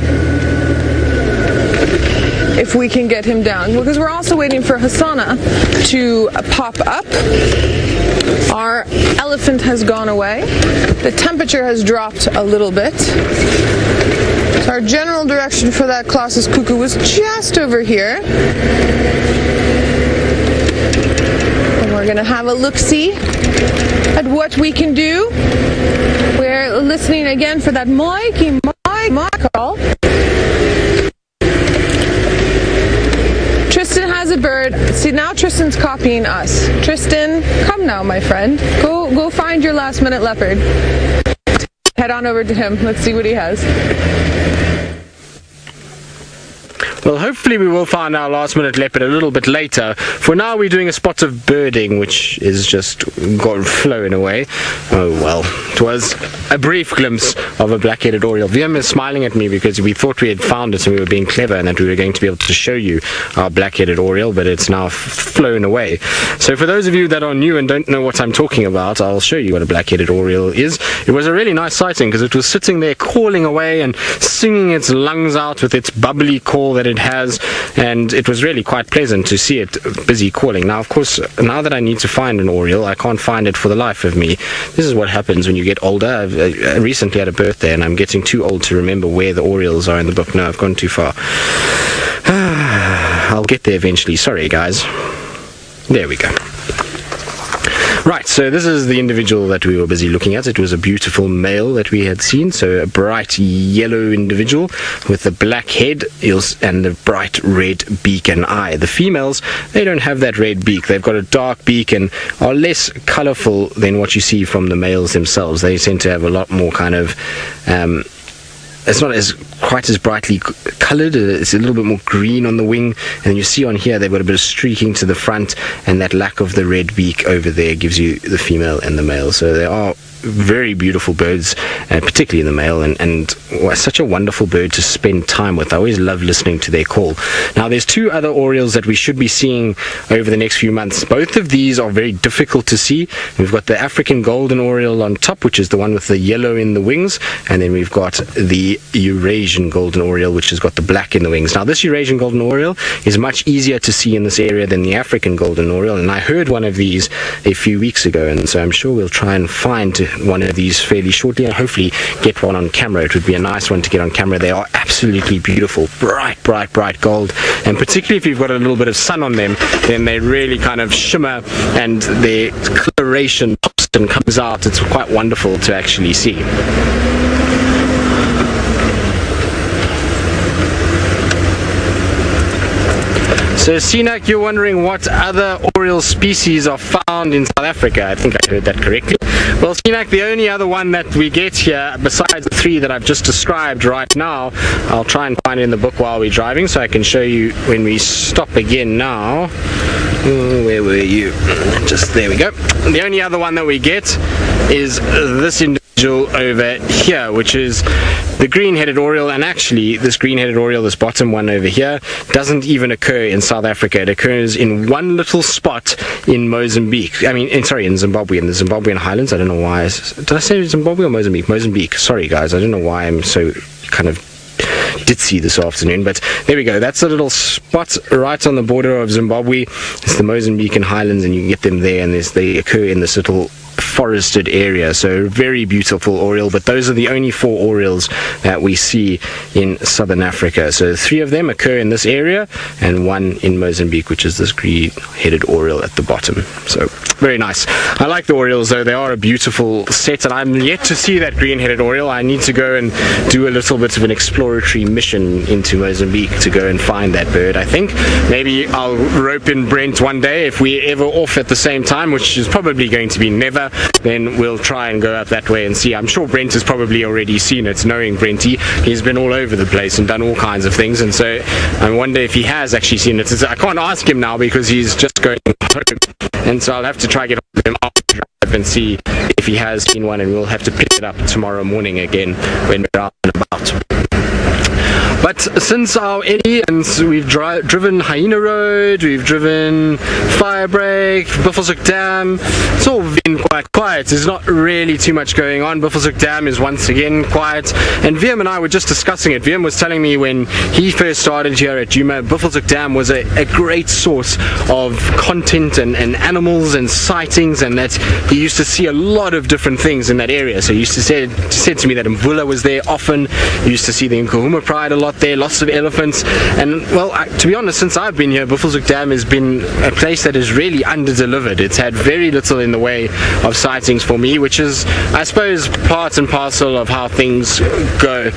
if we can get him down, because we're also waiting for Hassana to pop up. Our elephant has gone away. The temperature has dropped a little bit. So our general direction for that Colossus cuckoo was just over here. And we're going to have a look-see at what we can do. We're listening again for that Mikey call. Tristan has a bird. See, now Tristan's copying us. Tristan, come now, my friend. Go find your last-minute leopard. Head on over to him. Let's see what he has. Well, hopefully we will find our last-minute leopard a little bit later. For now, we're doing a spot of birding, which is just flowing away. Oh, well. It was a brief glimpse of a black-headed oriole. Liam is smiling at me because we thought we had found it and we were being clever and that we were going to be able to show you our black-headed oriole, but it's now flown away. So for those of you that are new and don't know what I'm talking about, I'll show you what a black-headed oriole is. It was a really nice sighting because it was sitting there calling away and singing its lungs out with its bubbly call that it has, and it was really quite pleasant to see it busy calling. Now, of course, now that I need to find an oriole, I can't find it for the life of me. This is what happens when you get older. I recently had a birthday and I'm getting too old to remember where the orioles are in the book. No, I've gone too far. I'll get there eventually. Sorry, guys. There we go. Right, so this is the individual that we were busy looking at. It was a beautiful male that we had seen, so a bright yellow individual with a black head and a bright red beak and eye. The females, they don't have that red beak. They've got a dark beak and are less colorful than what you see from the males themselves. They tend to have a lot more kind of it's not quite as brightly colored. It's a little bit more green on the wing, and you see on here they've got a bit of streaking to the front, and that lack of the red beak over there gives you the female and the male. So they are very beautiful birds, particularly the male, and such a wonderful bird to spend time with. I always love listening to their call. Now, there's two other orioles that we should be seeing over the next few months. Both of these are very difficult to see. We've got the African golden oriole on top, which is the one with the yellow in the wings, and then we've got the Eurasian golden oriole, which has got the black in the wings. Now, this Eurasian golden oriole is much easier to see in this area than the African golden oriole, and I heard one of these a few weeks ago, and so I'm sure we'll try and find one of these fairly shortly and hopefully get one on camera. It would be a nice one to get on camera. They are absolutely beautiful, bright gold, and particularly if you've got a little bit of sun on them, then they really kind of shimmer and their coloration pops and comes out. It's quite wonderful to actually see. So, Sinak, you're wondering what other oriole species are found in South Africa. I think I heard that correctly. Well, Sinak, the only other one that we get here, besides the three that I've just described right now, I'll try and find it in the book while we're driving, so I can show you when we stop again now. Where were you? Just there we go. The only other one that we get is this individual over here, which is the green-headed oriole. And actually, this green-headed oriole, this bottom one over here, doesn't even occur in South Africa. It occurs in one little spot in Mozambique. In Zimbabwe, in the Zimbabwean highlands. I don't know why. Did I say Zimbabwe or Mozambique? Mozambique. Sorry, guys. I don't know why I'm so kind of ditzy this afternoon, but there we go. That's a little spot right on the border of Zimbabwe. It's the Mozambican highlands, and you can get them there, and they occur in this little forested area. So very beautiful oriole, but those are the only 4 orioles that we see in southern Africa. So 3 of them occur in this area and 1 in Mozambique, which is this green-headed oriole at the bottom. So very nice. I like the orioles though. They are a beautiful set, and I'm yet to see that green-headed oriole. I need to go and do a little bit of an exploratory mission into Mozambique to go and find that bird. I think maybe I'll rope in Brent one day if we're ever off at the same time, which is probably going to be never. Then we'll try and go up that way and see. I'm sure Brent has probably already seen it. Knowing Brenty, he's been all over the place and done all kinds of things, and so I wonder if he has actually seen it. I can't ask him now because he's just going home, and so I'll have to try and get hold of him after and see if he has seen one, and we'll have to pick it up tomorrow morning again when we're out and about. But since our Eddie, and we've driven Hyena Road, we've driven Firebreak, Buffelshoek Dam, it's all been quite quiet. There's not really too much going on. Buffelshoek Dam is once again quiet, and Viam and I were just discussing it. Viam was telling me when he first started here at Djuma, Buffelshoek Dam was a great source of content and animals and sightings, and that he used to see a lot of different things in that area. So he used to said to me that Mvula was there often. He used to see the Nkahuma Pride a lot there, lots of elephants, and well, to be honest, since I've been here, Buffelshoek Dam has been a place that is really under-delivered. It's had very little in the way of sightings for me, which is, I suppose, part and parcel of how things go,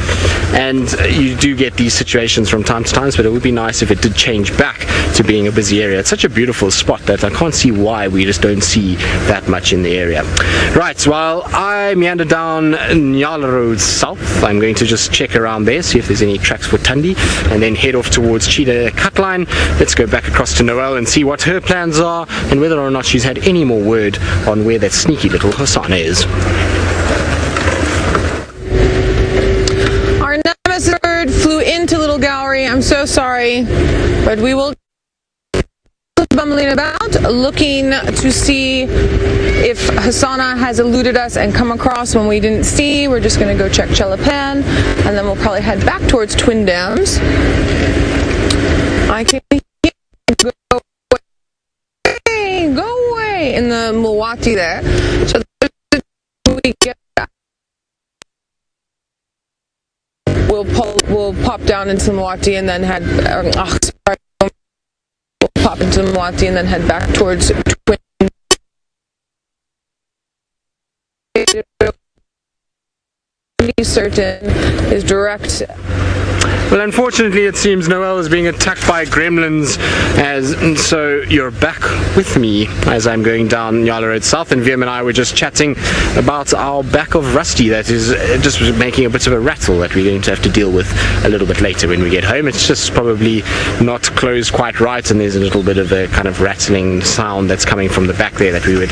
and you do get these situations from time to time, but it would be nice if it did change back to being a busy area. It's such a beautiful spot that I can't see why we just don't see that much in the area. Right, while I meander down Nyala Road South, I'm going to just check around there, see if there's any tracks for Tundi, and then head off towards Cheetah Cutline. Let's go back across to Noelle and see what her plans are and whether or not she's had any more word on where that sneaky little Hosanna is. Our nemesis bird flew into Little Gallery. I'm so sorry, but we will bumbling about, looking to see if Hosanna has eluded us and come across when we didn't see. We're just going to go check Chelapan, and then we'll probably head back towards Twin Dams. I can go away in the Mulwati there. So we get back. We'll pop down into Mulwati and then head. We'll pop into Mulwati and then head back towards Twin. Certain is direct. Well, unfortunately, it seems Noelle is being attacked by gremlins, and so you're back with me as I'm going down Nyala Road South, and Viam and I were just chatting about our back of Rusty that is just making a bit of a rattle that we're going to have to deal with a little bit later when we get home. It's just probably not closed quite right, and there's a little bit of a kind of rattling sound that's coming from the back there that we would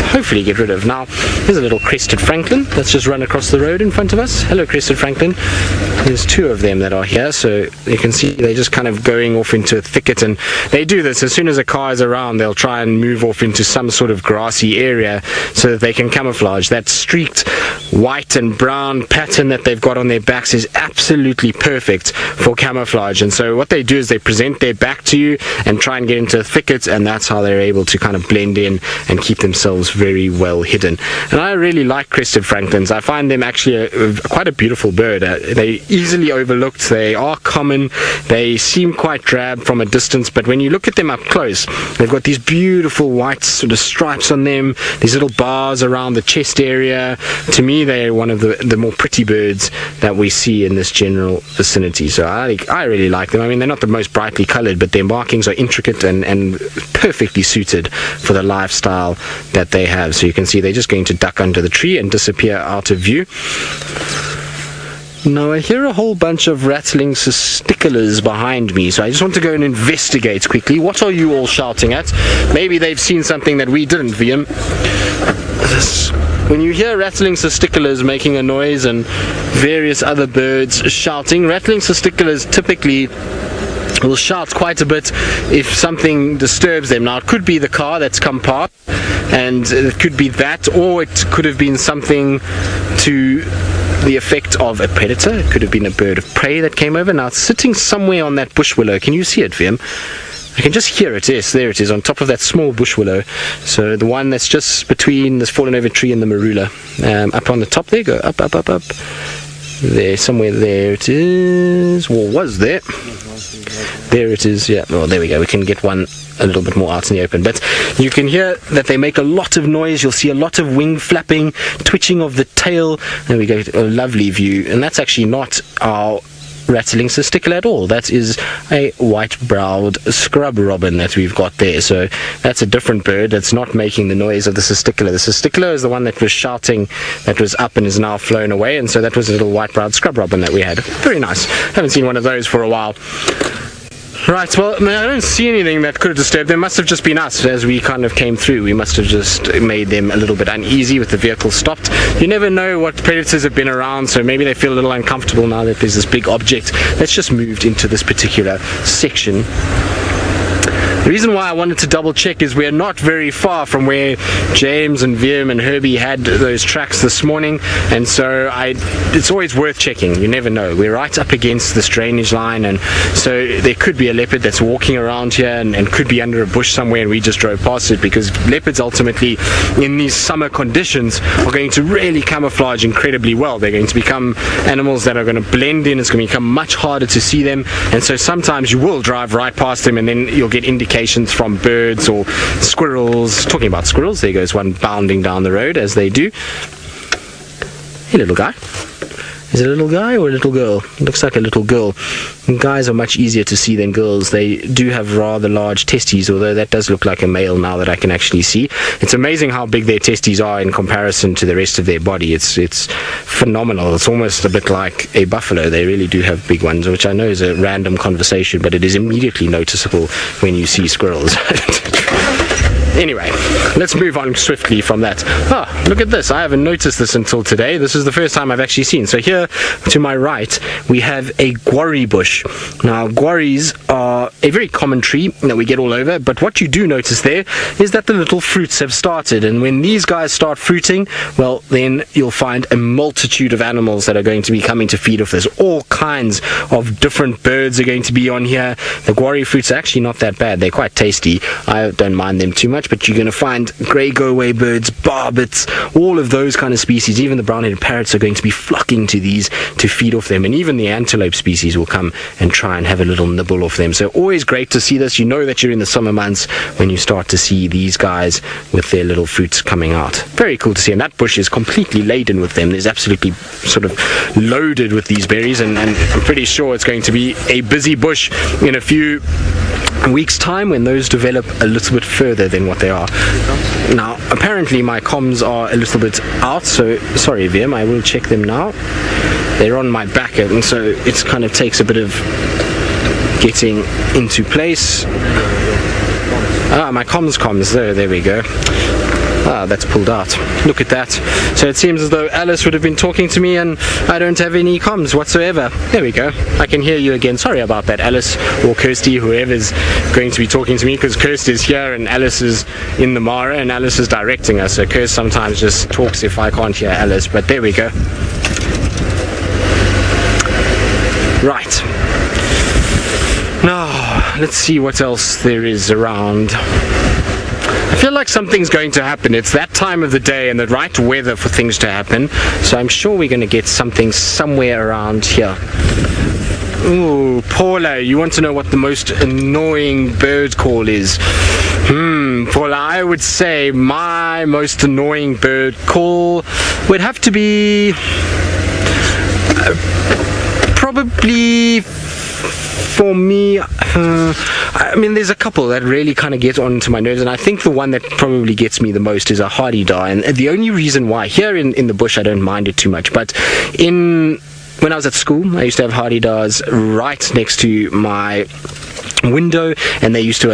hopefully get rid of. Now, here's a little crested Franklin that's just run across the road in front of us. Hello, crested Franklin. There's 2 of them that are here. So you can see they're just kind of going off into a thicket, and they do this as soon as a car is around. They'll try and move off into some sort of grassy area so that they can camouflage. That streaked white and brown pattern that they've got on their backs is absolutely perfect for camouflage, and so what they do is they present their back to you and try and get into a thicket, and that's how they're able to kind of blend in and keep themselves very well hidden. And I really like crested Franklins. I find them actually quite a beautiful bird. They easily overlooked. They are common. They seem quite drab from a distance, but when you look at them up close, they've got these beautiful white sort of stripes on them, these little bars around the chest area. To me, they're one of the more pretty birds that we see in this general vicinity. So I really like them. I mean, they're not the most brightly colored, but their markings are intricate and perfectly suited for the lifestyle that they have. So you can see they're just going to duck under the tree and disappear out of view. Now I hear a whole bunch of rattling sticklers behind me, so I just want to go and investigate quickly. What are you all shouting at? Maybe they've seen something that we didn't, Viam. When you hear rattling sticklers making a noise and various other birds shouting, rattling sticklers typically will shout quite a bit if something disturbs them. Now it could be the car that's come past, and it could be that, or it could have been something to the effect of a predator. It could have been a bird of prey that came over. Now it's sitting somewhere on that bush willow. Can you see it, Viam? I can just hear it. Yes, there it is, on top of that small bush willow. So the one that's just between this fallen over tree and the marula. Up on the top there, go up, up, up, up. There, somewhere there it is. Or was there? There it is, yeah. Oh, there we go. We can get one a little bit more out in the open. But you can hear that they make a lot of noise. You'll see a lot of wing flapping, twitching of the tail. There we go, a lovely view. And that's actually not our rattling cisticola at all. That is a white-browed scrub robin that we've got there. So that's a different bird that's not making the noise of the cisticola. The cisticola is the one that was shouting, that was up and is now flown away, and so that was a little white-browed scrub robin that we had. Very nice. Haven't seen one of those for a while. Right, well, I don't see anything that could have disturbed them. Must have just been us as we kind of came through. We must have just made them a little bit uneasy with the vehicle stopped. You never know what predators have been around, so maybe they feel a little uncomfortable now that there's this big object that's just moved into this particular section. The reason why I wanted to double check is we're not very far from where James and Viam and Herbie had those tracks this morning, and so it's always worth checking. You never know. We're right up against this drainage line, and so there could be a leopard that's walking around here and could be under a bush somewhere, and we just drove past it, because leopards ultimately in these summer conditions are going to really camouflage incredibly well. They're going to become animals that are going to blend in. It's going to become much harder to see them, and so sometimes you will drive right past them and then you'll get indications from birds or squirrels. Talking about squirrels, there goes one bounding down the road, as they do. Hey, little guy. Is it a little guy or a little girl? It looks like a little girl. And guys are much easier to see than girls. They do have rather large testes, although that does look like a male now that I can actually see. It's amazing how big their testes are in comparison to the rest of their body. It's phenomenal. It's almost a bit like a buffalo. They really do have big ones, which I know is a random conversation, but it is immediately noticeable when you see squirrels. Anyway, let's move on swiftly from that. Oh, look at this. I haven't noticed this until today. This is the first time I've actually seen. So here to my right, we have a guarri bush. Now, guarris are a very common tree that we get all over, but what you do notice there is that the little fruits have started. And when these guys start fruiting, well, then you'll find a multitude of animals that are going to be coming to feed off this. All kinds of different birds are going to be on here. The guarri fruits are actually not that bad. They're quite tasty. I don't mind them too much, but you're going to find grey go-away birds, barbets, all of those kind of species. Even the brown-headed parrots are going to be flocking to these to feed off them, and even the antelope species will come and try and have a little nibble off them. So always great to see this. You know that you're in the summer months when you start to see these guys with their little fruits coming out. Very cool to see, and that bush is completely laden with them. There's absolutely sort of loaded with these berries, and I'm pretty sure it's going to be a busy bush in a few weeks time when those develop a little bit further than what they are. Now, apparently my comms are a little bit out, so sorry Viam, I will check them now. They're on my back, and so it kind of takes a bit of getting into place. My comms, there we go. That's pulled out. Look at that. So it seems as though Alice would have been talking to me and I don't have any comms whatsoever. There we go. I can hear you again. Sorry about that, Alice or Kirsty, whoever's going to be talking to me, because Kirsty is here and Alice is in the Mara and Alice is directing us. So Kirsty sometimes just talks if I can't hear Alice, but there we go. Right. Now, let's see what else there is around. I feel like something's going to happen. It's that time of the day and the right weather for things to happen, so I'm sure we're going to get something somewhere around here. Ooh, Paula, you want to know what the most annoying bird call is? Paula, I would say my most annoying bird call would have to be probably, for me, I mean, there's a couple that really kind of get onto my nerves, and I think the one that probably gets me the most is a hardy-dar. And the only reason why, here in the bush I don't mind it too much, but when I was at school I used to have hardy-dars right next to my window, and they used to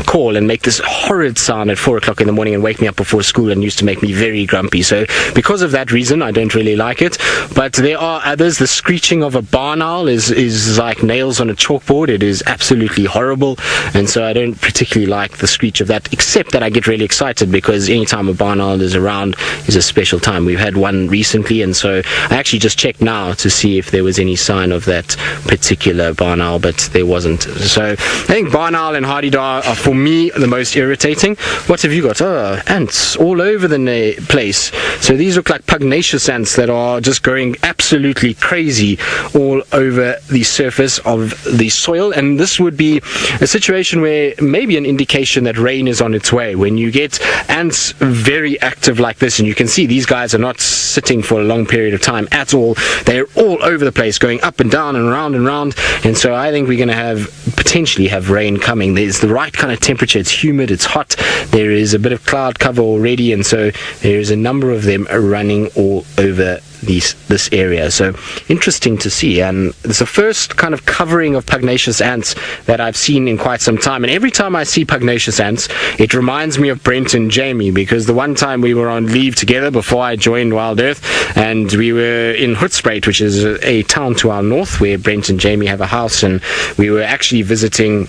call and make this horrid sound at 4 o'clock in the morning and wake me up before school, and used to make me very grumpy. So because of that reason I don't really like it. But there are others. The screeching of a barn owl is like nails on a chalkboard. It is absolutely horrible, and so I don't particularly like the screech of that, except that I get really excited because anytime a barn owl is around is a special time. We've had one recently, and so I actually just checked now to see if there was any sign of that particular barn owl, but there wasn't. So I think barn owl and hardy-dar are for me the most irritating. What have you got? Oh, ants all over the place. So these look like pugnacious ants that are just going absolutely crazy all over the surface of the soil, and this would be a situation where maybe an indication that rain is on its way. When you get ants very active like this, and you can see these guys are not sitting for a long period of time at all. They're all over the place, going up and down and round and round, and so I think we're going to potentially have rain coming. There's the right kind of temperature. It's humid, it's hot, there is a bit of cloud cover already, and so there's a number of them running all over this area. So interesting to see, and it's the first kind of covering of pugnacious ants that I've seen in quite some time. And every time I see pugnacious ants, it reminds me of Brent and Jamie, because the one time we were on leave together before I joined Wild Earth, and we were in Hoedspruit, which is a town to our north where Brent and Jamie have a house, and we were actually visiting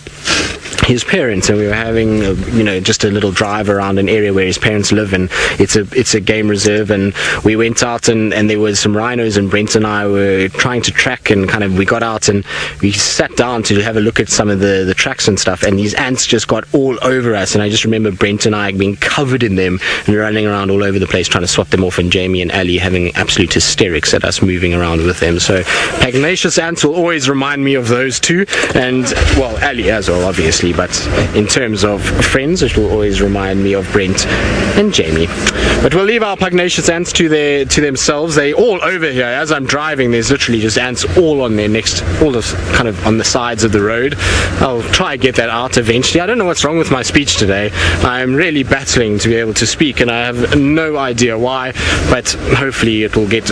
his parents, and we were having just a little drive around an area where his parents live, and it's a game reserve, and we went out and there was some rhinos, and Brent and I were trying to track, and we got out and we sat down to have a look at some of the tracks and stuff, and these ants just got all over us, and I just remember Brent and I being covered in them and running around all over the place trying to swat them off, and Jamie and Ali having absolute hysterics at us moving around with them. So pugnacious ants will always remind me of those two, and well, Ali as well obviously, but in terms of friends it will always remind me of Brent and Jamie. But we'll leave our pugnacious ants to themselves. They all over here. As I'm driving, there's literally just ants all on their kind of on the sides of the road. I'll try and get that out eventually. I don't know what's wrong with my speech today. I'm really battling to be able to speak, and I have no idea why, but hopefully it will get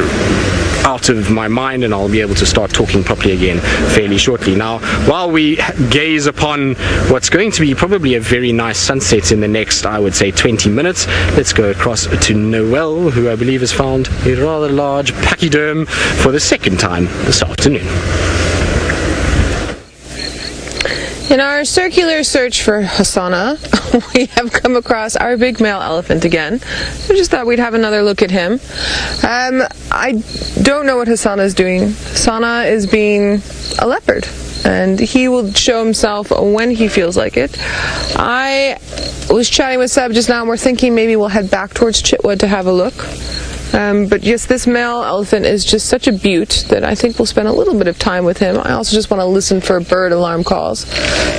out of my mind and I'll be able to start talking properly again fairly shortly. Now, while we gaze upon what's going to be probably a very nice sunset in the next, I would say, 20 minutes, let's go across to Noel, who I believe has found a rather large pachyderm for the second time this afternoon. In our circular search for Hasana, we have come across our big male elephant again. We just thought we'd have another look at him. I don't know what Hasana is doing. Hasana is being a leopard, and he will show himself when he feels like it. I was chatting with Sabi just now, and we're thinking maybe we'll head back towards Chitwa to have a look. But yes, this male elephant is just such a beaut that I think we'll spend a little bit of time with him. I also just want to listen for bird alarm calls.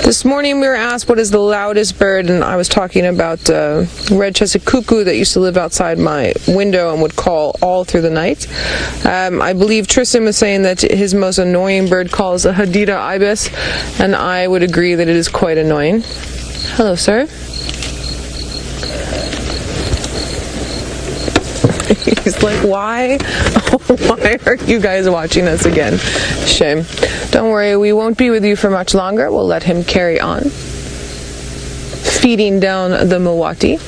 This morning we were asked what is the loudest bird, and I was talking about red-chested cuckoo that used to live outside my window and would call all through the night. I believe Tristan was saying that his most annoying bird call is a Hadida ibis, and I would agree that it is quite annoying. Hello, sir. He's like, why? Why are you guys watching us again? Shame. Don't worry, we won't be with you for much longer. We'll let him carry on feeding down the Mawati.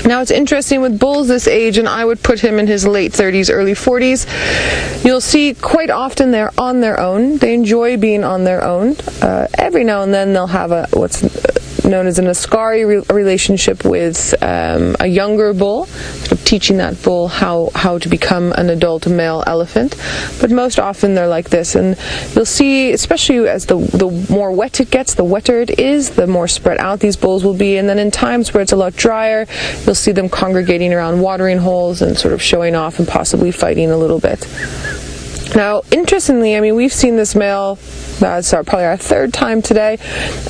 Now it's interesting with bulls this age, and I would put him in his late 30s, early 40s. You'll see quite often they're on their own. They enjoy being on their own. Every now and then they'll have what's known as an Ascari relationship with a younger bull, sort of teaching that bull how to become an adult male elephant. But most often they're like this, and you'll see, especially as the more wet it gets, the wetter it is, the more spread out these bulls will be. And then in times where it's a lot drier, you'll see them congregating around watering holes and sort of showing off and possibly fighting a little bit. Now, interestingly, I mean, we've seen this male, that's probably our third time today,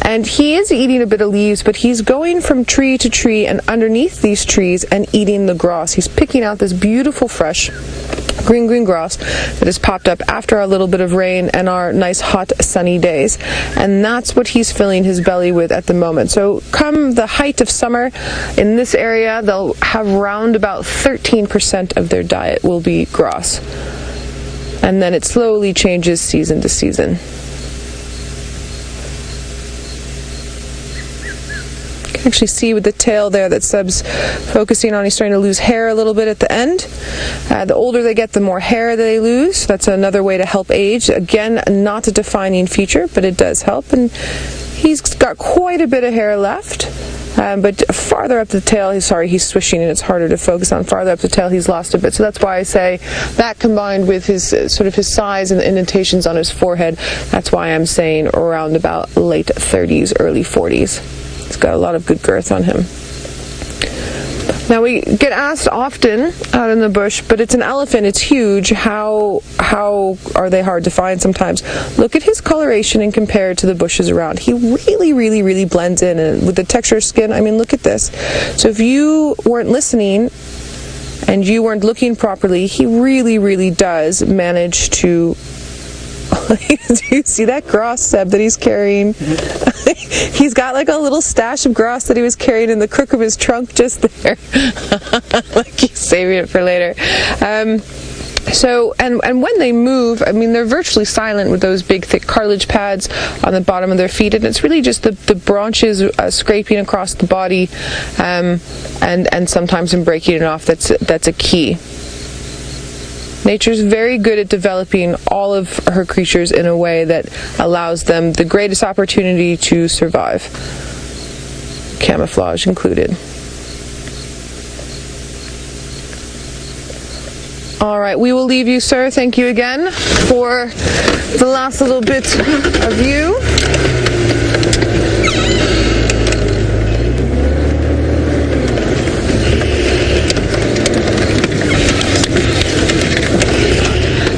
and he is eating a bit of leaves, but he's going from tree to tree and underneath these trees and eating the grass. He's picking out this beautiful, fresh, green grass that has popped up after our little bit of rain and our nice, hot, sunny days. And that's what he's filling his belly with at the moment. So come the height of summer in this area, they'll have around about 13% of their diet will be grass. And then it slowly changes season to season. You can actually see with the tail there that Seb's focusing on. He's starting to lose hair a little bit at the end. The older they get, the more hair they lose. That's another way to help age. Again, not a defining feature, but it does help. And he's got quite a bit of hair left. but farther up the tail, he's swishing and it's harder to focus on. Farther up the tail, he's lost a bit. So that's why I say that, combined with his sort of his size and the indentations on his forehead, that's why I'm saying around about late 30s, early 40s. He's got a lot of good girth on him. Now, we get asked often out in the bush, but it's an elephant, it's huge, how are they hard to find sometimes? Look at his coloration and compare it to the bushes around. He really blends in, and with the texture of skin, I mean, look at this. So if you weren't listening and you weren't looking properly, he really does manage to... Do you see that grass, Seb, that he's carrying? He's got like a little stash of grass that he was carrying in the crook of his trunk just there. Like he's saving it for later. So, and when they move, I mean, they're virtually silent with those big thick cartilage pads on the bottom of their feet, and it's really just the branches scraping across the body, and sometimes in breaking it off. That's a key. Nature's very good at developing all of her creatures in a way that allows them the greatest opportunity to survive, camouflage included. All right, we will leave you, sir. Thank you again for the last little bit of you.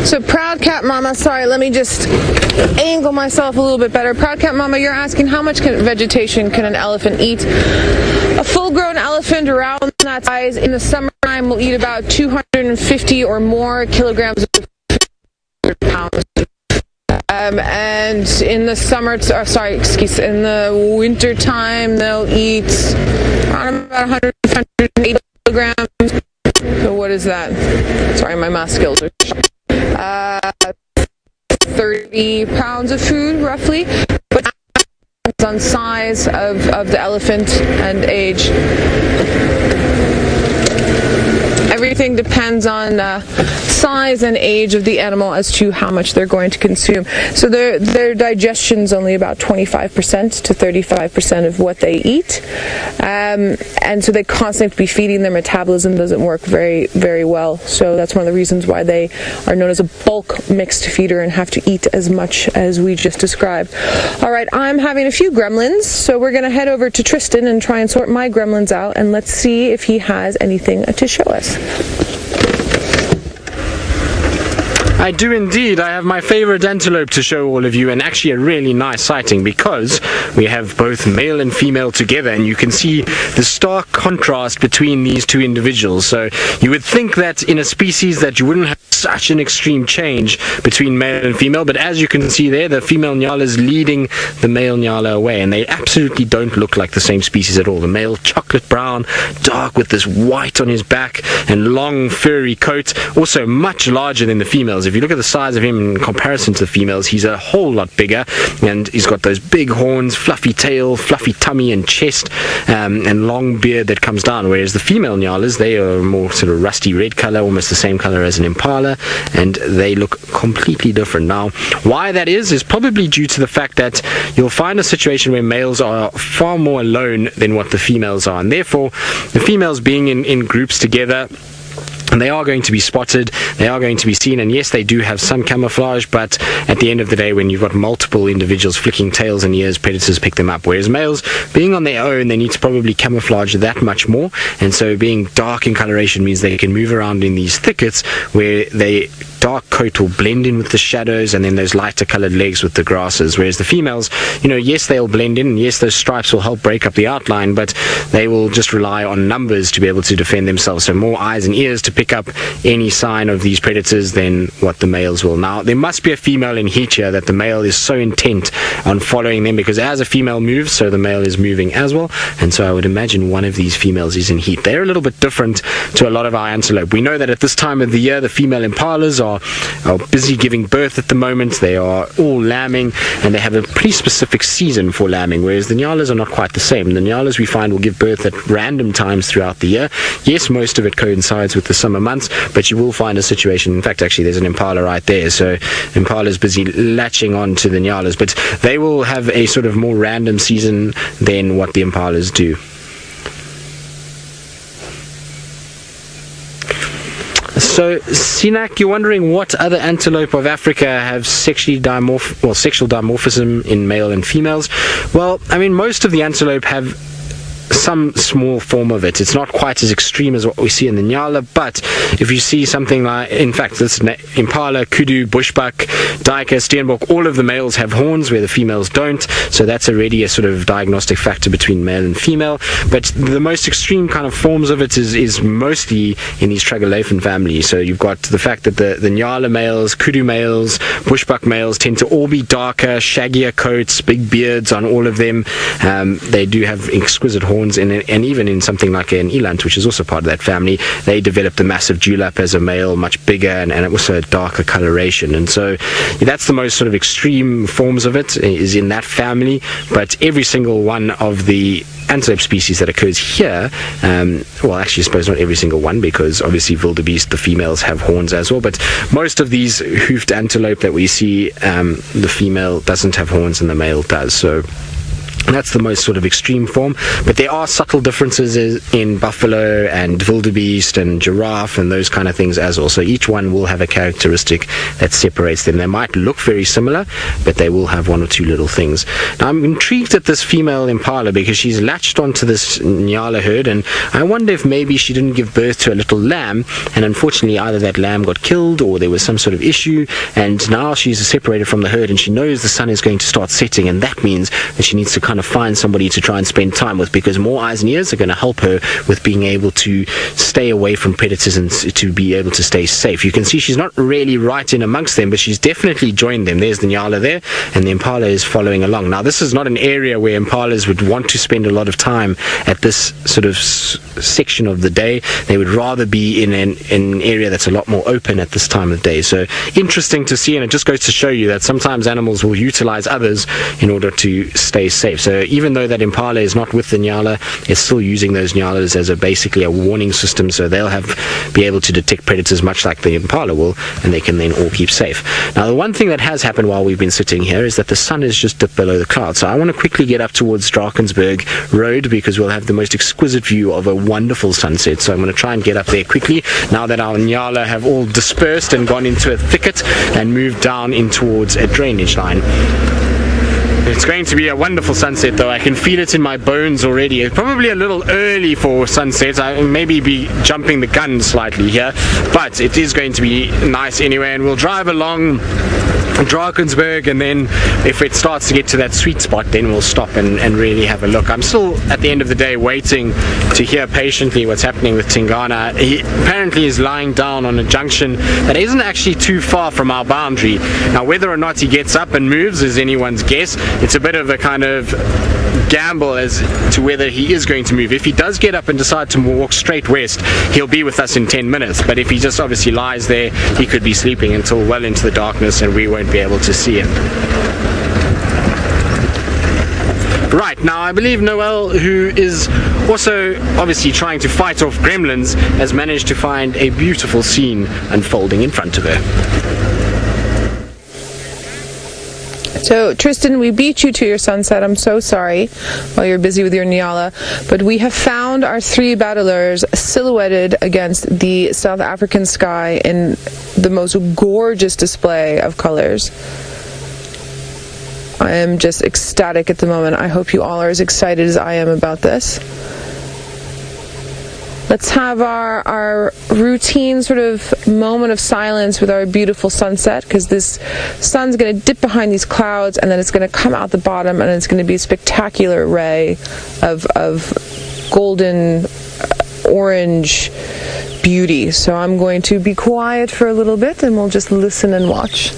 So Proud Cat Mama, sorry, let me just angle myself a little bit better. Proud Cat Mama, you're asking how much vegetation can an elephant eat? A full-grown elephant around that size in the summertime will eat about 250 or more kilograms of pounds. And in the summer, in the winter time, they'll eat around about 180 kilograms. So what is that? Sorry, my math skills are 30 pounds of food, roughly, but it's on size of the elephant and age. Everything depends on size and age of the animal as to how much they're going to consume. So their digestion's only about 25% to 35% of what they eat, and so they constantly be feeding. Their metabolism doesn't work very well. So that's one of the reasons why they are known as a bulk mixed feeder and have to eat as much as we just described. All right, I'm having a few gremlins, so we're going to head over to Tristan and try and sort my gremlins out, and let's see if he has anything to show us. I do indeed. I have my favorite antelope to show all of you, and actually a really nice sighting because we have both male and female together, and you can see the stark contrast between these two individuals. So you would think that in a species that you wouldn't have such an extreme change between male and female, but as you can see there, the female nyala is leading the male nyala away, and they absolutely don't look like the same species at all. The male chocolate brown, dark with this white on his back and long furry coat, also much larger than the females. If you look at the size of him in comparison to the females, he's a whole lot bigger, and he's got those big horns, fluffy tail, fluffy tummy and chest, and long beard that comes down, whereas the female nyalas, they are more sort of rusty red color, almost the same color as an impala, and they look completely different. Now, why that is probably due to the fact that you'll find a situation where males are far more alone than what the females are, and therefore the females being in groups together, and they are going to be spotted, they are going to be seen, and yes, they do have some camouflage, but at the end of the day, when you've got multiple individuals flicking tails and ears, predators pick them up. Whereas males, being on their own, they need to probably camouflage that much more, and so being dark in coloration means they can move around in these thickets where they dark coat will blend in with the shadows, and then those lighter colored legs with the grasses. Whereas the females, yes, they'll blend in, and yes, those stripes will help break up the outline, but they will just rely on numbers to be able to defend themselves. So more eyes and ears to pick up any sign of these predators than what the males will. Now, there must be a female in heat here, that the male is so intent on following them, because as a female moves, so the male is moving as well, and so I would imagine one of these females is in heat. They're a little bit different to a lot of our antelope. We know that at this time of the year, the female impalas are busy giving birth at the moment. They are all lambing, and they have a pretty specific season for lambing, whereas the nyalas are not quite the same. The nyalas, we find, will give birth at random times throughout the year. Yes, most of it coincides with the summer months, but you will find a situation, in fact, actually there's an impala right there, so impala's busy latching on to the nyalas, but they will have a sort of more random season than what the impalas do. So, Sinak, you're wondering what other antelope of Africa have sexual dimorphism in male and females? Well, I mean, most of the antelope have some small form of it. It's not quite as extreme as what we see in the Nyala, but if you see something like, in fact, this impala, kudu, bushbuck, duiker, steenbok, all of the males have horns where the females don't, so that's already a sort of diagnostic factor between male and female. But the most extreme kind of forms of it is mostly in these triglaphane families. So you've got the fact that the Nyala males, kudu males, bushbuck males tend to all be darker, shaggier coats, big beards on all of them. They do have exquisite horns, and even in something like an eland, which is also part of that family, they developed a massive dewlap as a male, much bigger, and also a darker coloration. And so that's the most sort of extreme forms of it, is in that family. But every single one of the antelope species that occurs here, well, actually, I suppose not every single one, because obviously wildebeest, the females have horns as well, but most of these hoofed antelope that we see, the female doesn't have horns and the male does. So that's the most sort of extreme form, but there are subtle differences in buffalo and wildebeest and giraffe and those kind of things as well. So each one will have a characteristic that separates them. They might look very similar, but they will have one or two little things. Now, I'm intrigued at this female impala because she's latched onto this Nyala herd, and I wonder if maybe she didn't give birth to a little lamb, and unfortunately either that lamb got killed or there was some sort of issue, and now she's separated from the herd, and she knows the sun is going to start setting, and that means that she needs to kind of find somebody to try and spend time with, because more eyes and ears are going to help her with being able to stay away from predators and to be able to stay safe. You can see she's not really right in amongst them, but she's definitely joined them. There's the Nyala there, and the impala is following along. Now, this is not an area where impalas would want to spend a lot of time at this sort of section of the day. They would rather be in an area that's a lot more open at this time of the day. So interesting to see, and it just goes to show you that sometimes animals will utilize others in order to stay safe. So even though that impala is not with the Nyala, it's still using those Nyalas as basically a warning system, so they'll be able to detect predators much like the impala will, and they can then all keep safe. Now, the one thing that has happened while we've been sitting here is that the sun has just dipped below the clouds. So I want to quickly get up towards Drakensberg Road, because we'll have the most exquisite view of a wonderful sunset. So I'm going to try and get up there quickly now that our Nyala have all dispersed and gone into a thicket and moved down in towards a drainage line. It's going to be a wonderful sunset, though. I can feel it in my bones already. It's probably a little early for sunset. I maybe be jumping the gun slightly here, but it is going to be nice anyway, and we'll drive along Drakensberg, and then if it starts to get to that sweet spot, then we'll stop and really have a look. I'm still, at the end of the day, waiting to hear patiently what's happening with Tingana. He apparently is lying down on a junction that isn't actually too far from our boundary. Now, whether or not he gets up and moves is anyone's guess. It's a bit of a kind of gamble as to whether he is going to move. If he does get up and decide to walk straight west, he'll be with us in 10 minutes. But if he just obviously lies there, he could be sleeping until well into the darkness, and we won't be able to see him. Right, now I believe Noel, who is also obviously trying to fight off gremlins, has managed to find a beautiful scene unfolding in front of her. So, Tristan, we beat you to your sunset. I'm so sorry while you're busy with your Nyala. But we have found our three battlers silhouetted against the South African sky in the most gorgeous display of colors. I am just ecstatic at the moment. I hope you all are as excited as I am about this. Let's have our routine sort of moment of silence with our beautiful sunset, because this sun's going to dip behind these clouds, and then it's going to come out the bottom, and it's going to be a spectacular ray of golden orange beauty. So I'm going to be quiet for a little bit, and we'll just listen and watch.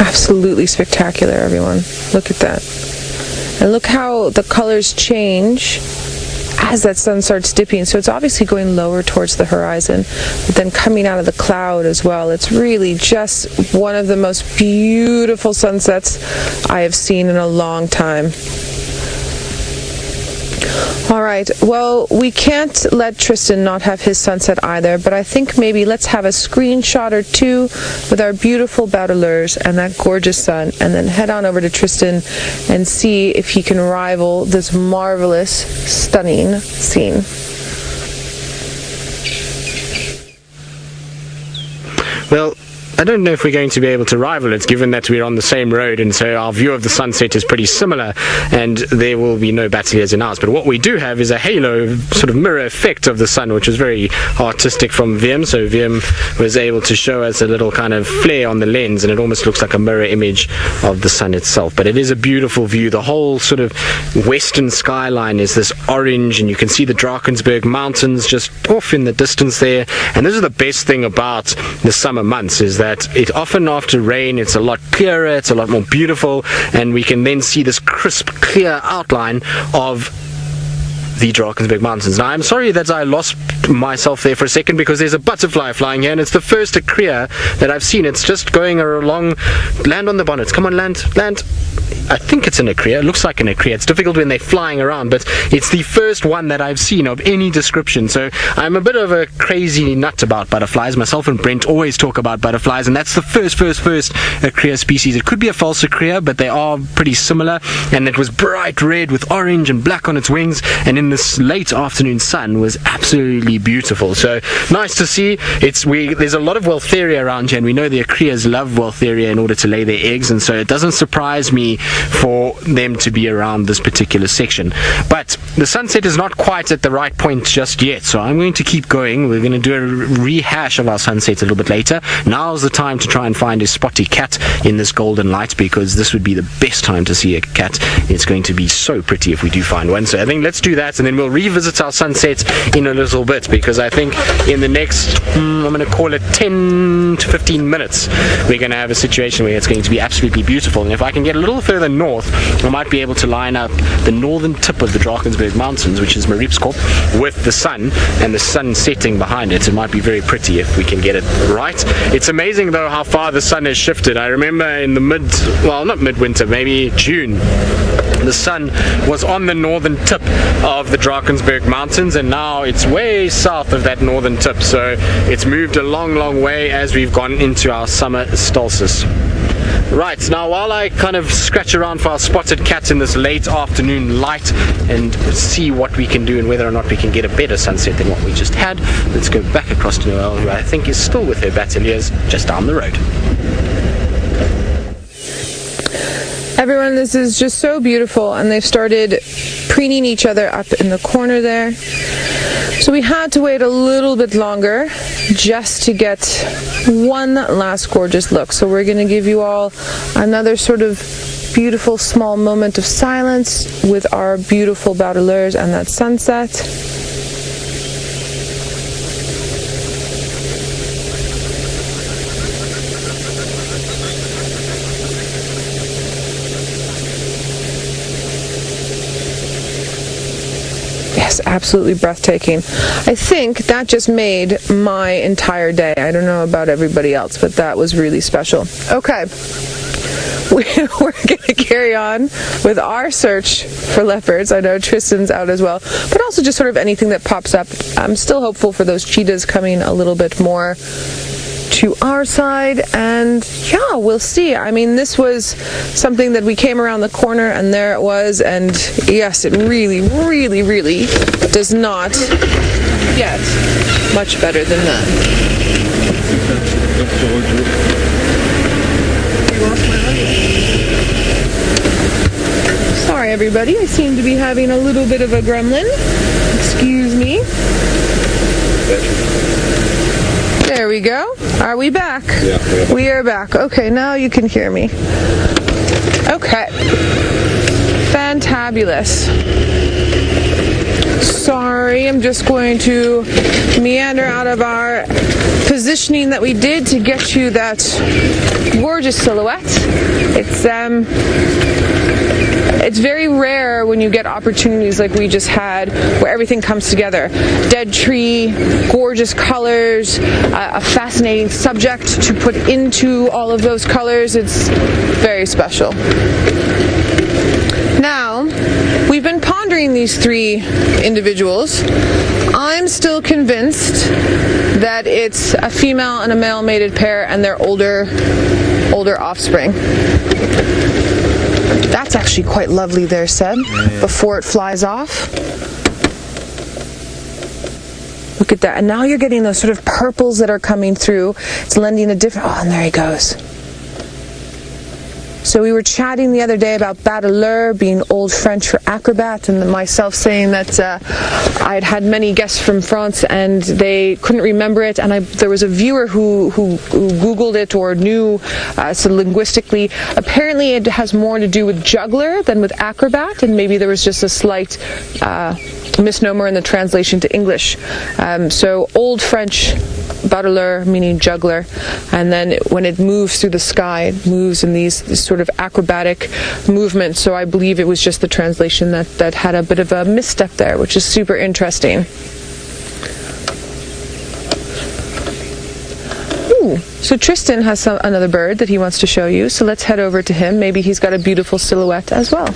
Absolutely spectacular, everyone. Look at that. And look how the colors change as that sun starts dipping. So it's obviously going lower towards the horizon, but then coming out of the cloud as well. It's really just one of the most beautiful sunsets I have seen in a long time. All right, well, we can't let Tristan not have his sunset either, but I think maybe let's have a screenshot or two with our beautiful bateleurs and that gorgeous sun, and then head on over to Tristan and see if he can rival this marvelous, stunning scene. Well, I don't know if we're going to be able to rival it, given that we're on the same road, and so our view of the sunset is pretty similar, and there will be no bateleurs in ours. But what we do have is a halo, sort of mirror effect of the sun, which was very artistic from Wiem. So Wiem was able to show us a little kind of flare on the lens, and it almost looks like a mirror image of the sun itself. But it is a beautiful view. The whole sort of western skyline is this orange, and you can see the Drakensberg mountains just off in the distance there. And this is the best thing about the summer months, is that it often after rain it's a lot clearer, it's a lot more beautiful, and we can then see this crisp, clear outline of the Drakensberg Mountains. Now I'm sorry that I lost myself there for a second, because there's a butterfly flying here, and it's the first akria that I've seen. It's just going along. Land on the bonnet. Come on, land. I think it's an akria. It looks like an akria. It's difficult when they're flying around, but it's the first one that I've seen of any description. So I'm a bit of a crazy nut about butterflies. Myself and Brent always talk about butterflies, and that's the first akria species. It could be a false akria, but they are pretty similar, and it was bright red with orange and black on its wings, and in this late afternoon sun was absolutely beautiful. So nice to see. There's a lot of Waltheria around here, and we know the akrias love Waltheria in order to lay their eggs, and so it doesn't surprise me for them to be around this particular section. But the sunset is not quite at the right point just yet, so I'm going to keep going. We're going to do a rehash of our sunset a little bit later. Now's the time to try and find a spotty cat in this golden light, because this would be the best time to see a cat. It's going to be so pretty if we do find one. So I think let's do that, and then we'll revisit our sunsets in a little bit, because I think in the next I'm going to call it 10 to 15 minutes we're going to have a situation where it's going to be absolutely beautiful. And if I can get a little further north, I might be able to line up the northern tip of the Drakensberg Mountains, which is Mariepskop, with the sun and the sun setting behind it. It might be very pretty if we can get it right. It's amazing though how far the sun has shifted. I remember in the not midwinter, maybe June, the sun was on the northern tip of the Drakensberg Mountains, and now it's way south of that northern tip. So it's moved a long way as we've gone into our summer solstice. Right, now while I kind of scratch around for our spotted cat in this late afternoon light and see what we can do and whether or not we can get a better sunset than what we just had, let's go back across to Noelle, who I think is still with her bateleurs just down the road. Everyone, this is just so beautiful, and they've started preening each other up in the corner there. So we had to wait a little bit longer just to get one last gorgeous look. So we're going to give you all another sort of beautiful small moment of silence with our beautiful bateleurs and that sunset. Yes, absolutely breathtaking. I think that just made my entire day. I don't know about everybody else, but that was really special. Okay, we're going to carry on with our search for leopards. I know Tristan's out as well, but also just sort of anything that pops up. I'm still hopeful for those cheetahs coming a little bit more to our side, and yeah, we'll see. I mean, this was something that we came around the corner and there it was, and yes, it really does not get much better than that. Sorry everybody, I seem to be having a little bit of a gremlin. Excuse me. There we go. Are we back? Yeah. We are back. Okay, now you can hear me. Okay. Fantabulous. Sorry, I'm just going to meander out of our positioning that we did to get you that gorgeous silhouette. It's very rare when you get opportunities like we just had where everything comes together. Dead tree, gorgeous colors, a fascinating subject to put into all of those colors. It's very special. Now, we've been pondering these three individuals. I'm still convinced that it's a female and a male mated pair and their older offspring. That's actually quite lovely there, Seb, before it flies off. Look at that. And now you're getting those sort of purples that are coming through. It's lending a different... Oh, and there he goes. So we were chatting the other day about battleur being Old French for acrobat, and myself saying that I had had many guests from France and they couldn't remember it, and there was a viewer who Googled it or knew, so linguistically, apparently it has more to do with juggler than with acrobat, and maybe there was just a slight misnomer in the translation to English. So Old French battleur, meaning juggler, and then when it moves through the sky, it moves in these sort of acrobatic movements. So I believe it was just the translation that had a bit of a misstep there, which is super interesting. Ooh, so Tristan has another bird that he wants to show you, so let's head over to him. Maybe he's got a beautiful silhouette as well.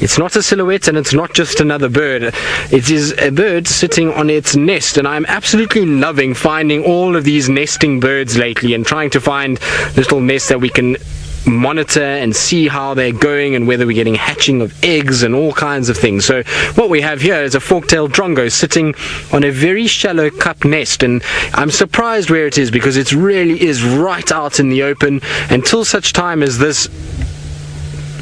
It's not a silhouette, and it's not just another bird. It is a bird sitting on its nest, and I'm absolutely loving finding all of these nesting birds lately and trying to find little nests that we can monitor and see how they're going and whether we're getting hatching of eggs and all kinds of things. So what we have here is a fork-tailed drongo sitting on a very shallow cup nest, and I'm surprised where it is because it really is right out in the open until such time as this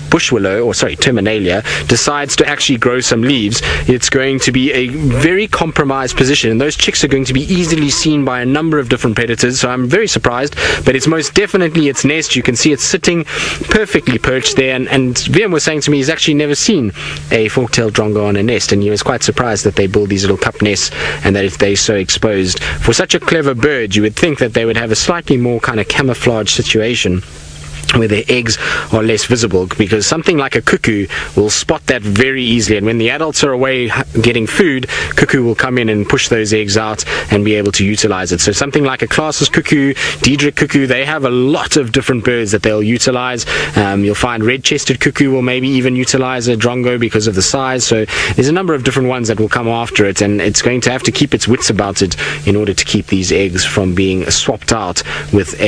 bush willow, or sorry, terminalia, decides to actually grow some leaves. It's going to be a very compromised position, and those chicks are going to be easily seen by a number of different predators, so I'm very surprised, but it's most definitely its nest. You can see it's sitting perfectly perched there, and Viam was saying to me he's actually never seen a fork-tailed drongo on a nest, and he was quite surprised that they build these little cup nests and that if they're so exposed. For such a clever bird, you would think that they would have a slightly more kind of camouflage situation where their eggs are less visible, because something like a cuckoo will spot that very easily, and when the adults are away getting food, cuckoo will come in and push those eggs out and be able to utilize it. So something like a Klaas's cuckoo, Diedrich cuckoo, they have a lot of different birds that they'll utilize. You'll find red-chested cuckoo will maybe even utilize a drongo because of the size. So there's a number of different ones that will come after it, and it's going to have to keep its wits about it in order to keep these eggs from being swapped out with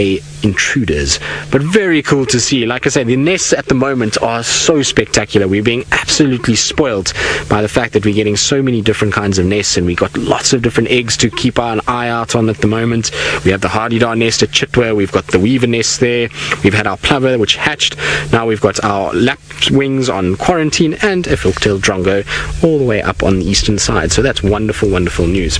intruders. But very cool to see. Like I say, the nests at the moment are so spectacular. We're being absolutely spoiled by the fact that we're getting so many different kinds of nests, and we've got lots of different eggs to keep an eye out on at the moment. We have the hardy-dar nest at Chitwa, we've got the weaver nest there, we've had our plover which hatched, now we've got our lapwings on quarantine, and a fork-tailed drongo all the way up on the eastern side. So that's wonderful, wonderful news.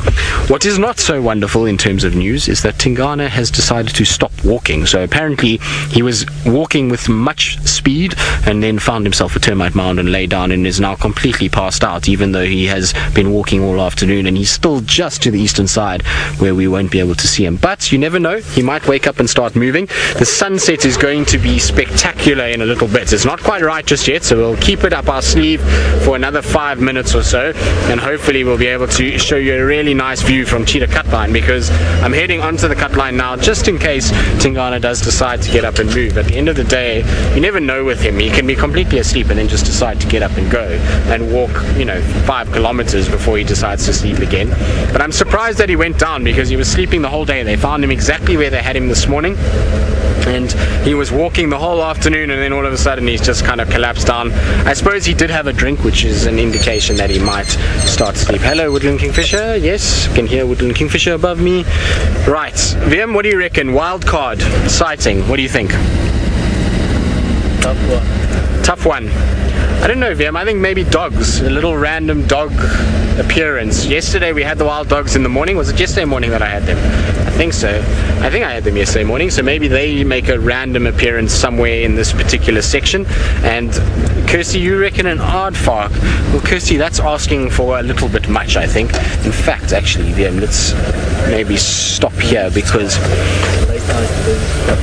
What is not so wonderful in terms of news is that Tingana has decided to stop walking. So apparently he was walking with much speed and then found himself a termite mound and lay down and is now completely passed out, even though he has been walking all afternoon, and he's still just to the eastern side where we won't be able to see him. But you never know, he might wake up and start moving. The sunset is going to be spectacular in a little bit. It's not quite right just yet, so we'll keep it up our sleeve for another 5 minutes or so, and hopefully we'll be able to show you a really nice view from Cheetah Cutline, because I'm heading onto the cutline now just in case Tingana does decide to get up and move. At the end of the day, you never know with him. He can be completely asleep and then just decide to get up and go and walk, 5 kilometers before he decides to sleep again. But I'm surprised that he went down, because he was sleeping the whole day. They found him exactly where they had him this morning, and he was walking the whole afternoon, and then all of a sudden he's just kind of collapsed down. I suppose he did have a drink, which is an indication that he might start to sleep. Hello, woodland kingfisher. Yes, I can hear woodland kingfisher above me. Right, Viam, what do you reckon? Wild card sighting, what do you think? Tough one. Tough one. I don't know, VM, I think maybe dogs, a little random dog appearance. Yesterday we had the wild dogs in the morning. Was it yesterday morning that I had them? I think so. I think I had them yesterday morning, so maybe they make a random appearance somewhere in this particular section. And Kirsty, you reckon an aardvark? Well, Kirsty, that's asking for a little bit much, I think. In fact, actually, VM, let's maybe stop here, because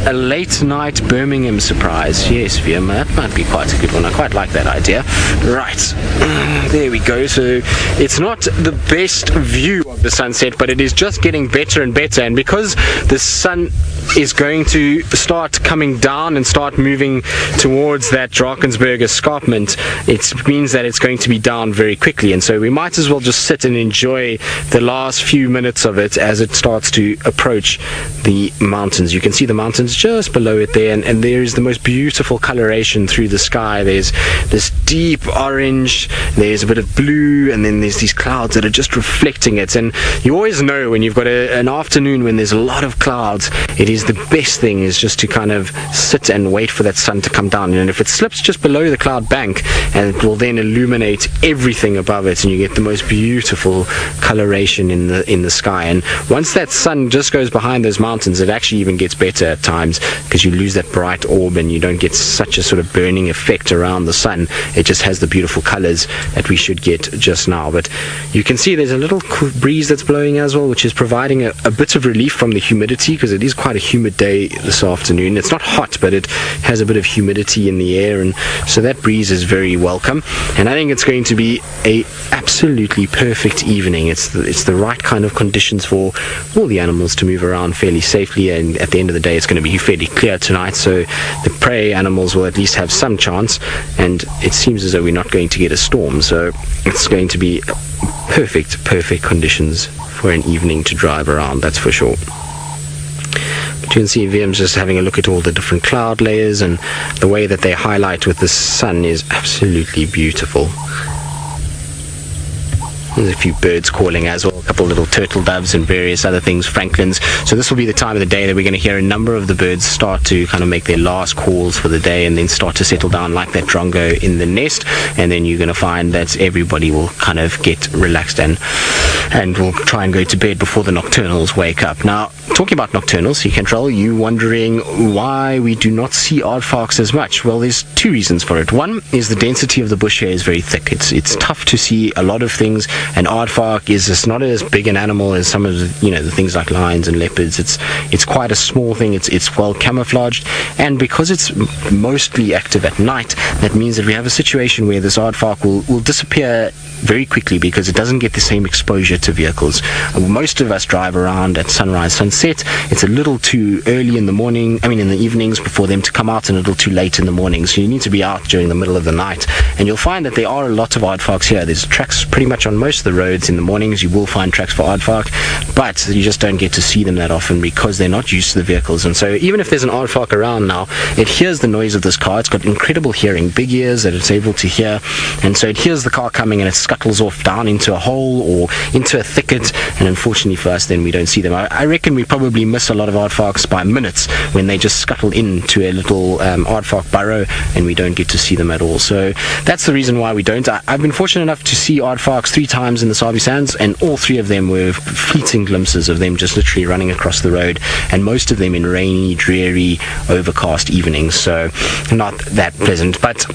a late night Birmingham surprise. Yes, VM, that might be quite a good one. I quite like that idea. Right, there we go. So it's not the best view of the sunset, but it is just getting better and better. And because the sun is going to start coming down and start moving towards that Drakensberg escarpment, it means that it's going to be down very quickly, and so we might as well just sit and enjoy the last few minutes of it as it starts to approach the mountains. You can see the mountains just below it there, and there is the most beautiful coloration through the sky. There's this deep orange, there's a bit of blue, and then there's these clouds that are just reflecting it. And you always know when you've got an afternoon when there's a lot of clouds, it is the best thing is just to kind of sit and wait for that sun to come down. And if it slips just below the cloud bank, and it will then illuminate everything above it, and you get the most beautiful coloration in the sky. And once that sun just goes behind those mountains, it actually even gets better at times, because you lose that bright orb and you don't get such a sort of burning effect around the sun. It just has the beautiful colors that we should get just now. But you can see there's a little breeze that's blowing as well, which is providing a bit of relief from the humidity, because it is quite a humid day this afternoon. It's not hot, but it has a bit of humidity in the air, and so that breeze is very welcome. And I think it's going to be a absolutely perfect evening. It's the right kind of conditions for all the animals to move around fairly safely, and at the end of the day it's going to be fairly clear tonight, so the prey animals will at least have some chance, and it seems as though we're not going to get a storm, so it's going to be perfect conditions for an evening to drive around, that's for sure. But you can see VM's just having a look at all the different cloud layers, and the way that they highlight with the sun is absolutely beautiful. There's a few birds calling as well, a couple of little turtle doves and various other things, franklins. So this will be the time of the day that we're going to hear a number of the birds start to kind of make their last calls for the day, and then start to settle down like that drongo in the nest. And then you're going to find that everybody will kind of get relaxed and will try and go to bed before the nocturnals wake up. Now, talking about nocturnals, Sea Control, you wondering why we do not see aardvarks as much? Well, there's two reasons for it. One is the density of the bush here is very thick. It's tough to see a lot of things. An aardvark is just not as big an animal as some of the things like lions and leopards. It's quite a small thing. It's well camouflaged, and because it's mostly active at night, that means that we have a situation where this aardvark will disappear very quickly, because it doesn't get the same exposure to vehicles. Most of us drive around at sunrise, sunset. It's a little too early in the morning, in the evenings, before them to come out, and a little too late in the morning. So you need to be out during the middle of the night, and you'll find that there are a lot of aardvarks here. There's tracks pretty much on most of the roads in the mornings. You will find tracks for aardvark, but you just don't get to see them that often because they're not used to the vehicles. And so even if there's an aardvark around now, it hears the noise of this car. It's got incredible hearing, big ears that it's able to hear, and so it hears the car coming, and it scuttles off down into a hole or into a thicket, and unfortunately for us, then we don't see them. I reckon we probably miss a lot of aardvarks by minutes when they just scuttle into a little aardvark burrow, and we don't get to see them at all. So that's the reason why we don't. I've been fortunate enough to see aardvarks 3 times in the Sabi Sands, and all 3 of them were fleeting glimpses of them just literally running across the road, and most of them in rainy, dreary, overcast evenings, so not that pleasant. But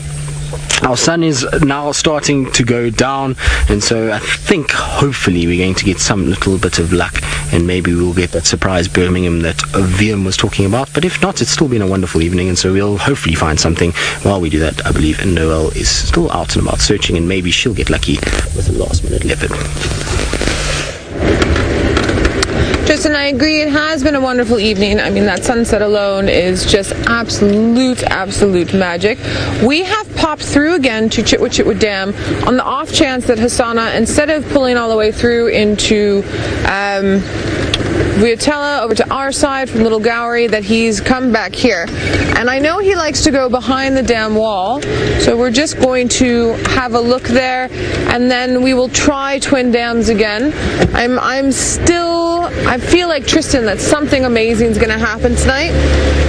our sun is now starting to go down, and so I think hopefully we're going to get some little bit of luck, and maybe we'll get that surprise Birmingham that VM was talking about. But if not, it's still been a wonderful evening, and so we'll hopefully find something while we do that, I believe. And Noelle is still out and about searching, and maybe she'll get lucky with a last minute leopard. Tristan, I agree. It has been a wonderful evening. That sunset alone is just absolute magic. We have popped through again to Chitwa Dam on the off chance that Hassana, instead of pulling all the way through into Viatella over to our side from Little Gowrie, that he's come back here. And I know he likes to go behind the dam wall, so we're just going to have a look there, and then we will try Twin Dams again. I'm still I feel like, Tristan, that something amazing is going to happen tonight.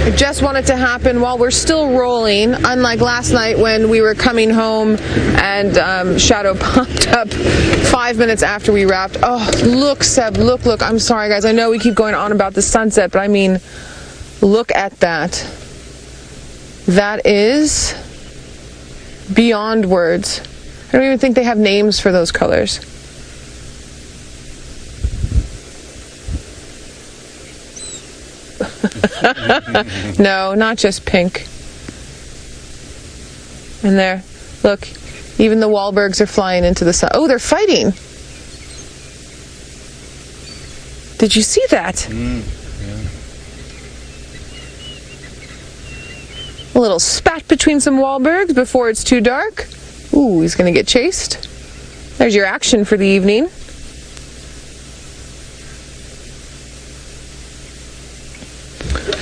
I just want it to happen while we're still rolling, unlike last night when we were coming home and Shadow popped up 5 minutes after we wrapped. Oh, look, Seb, look. I'm sorry, guys. I know we keep going on about the sunset, but I mean, look at that. That is beyond words. I don't even think they have names for those colors. No, not just pink. And there, look, even the Wahlbergs are flying into the sun. Oh, they're fighting. Did you see that? Yeah. A little spat between some Wahlbergs before it's too dark. Ooh, he's going to get chased. There's your action for the evening.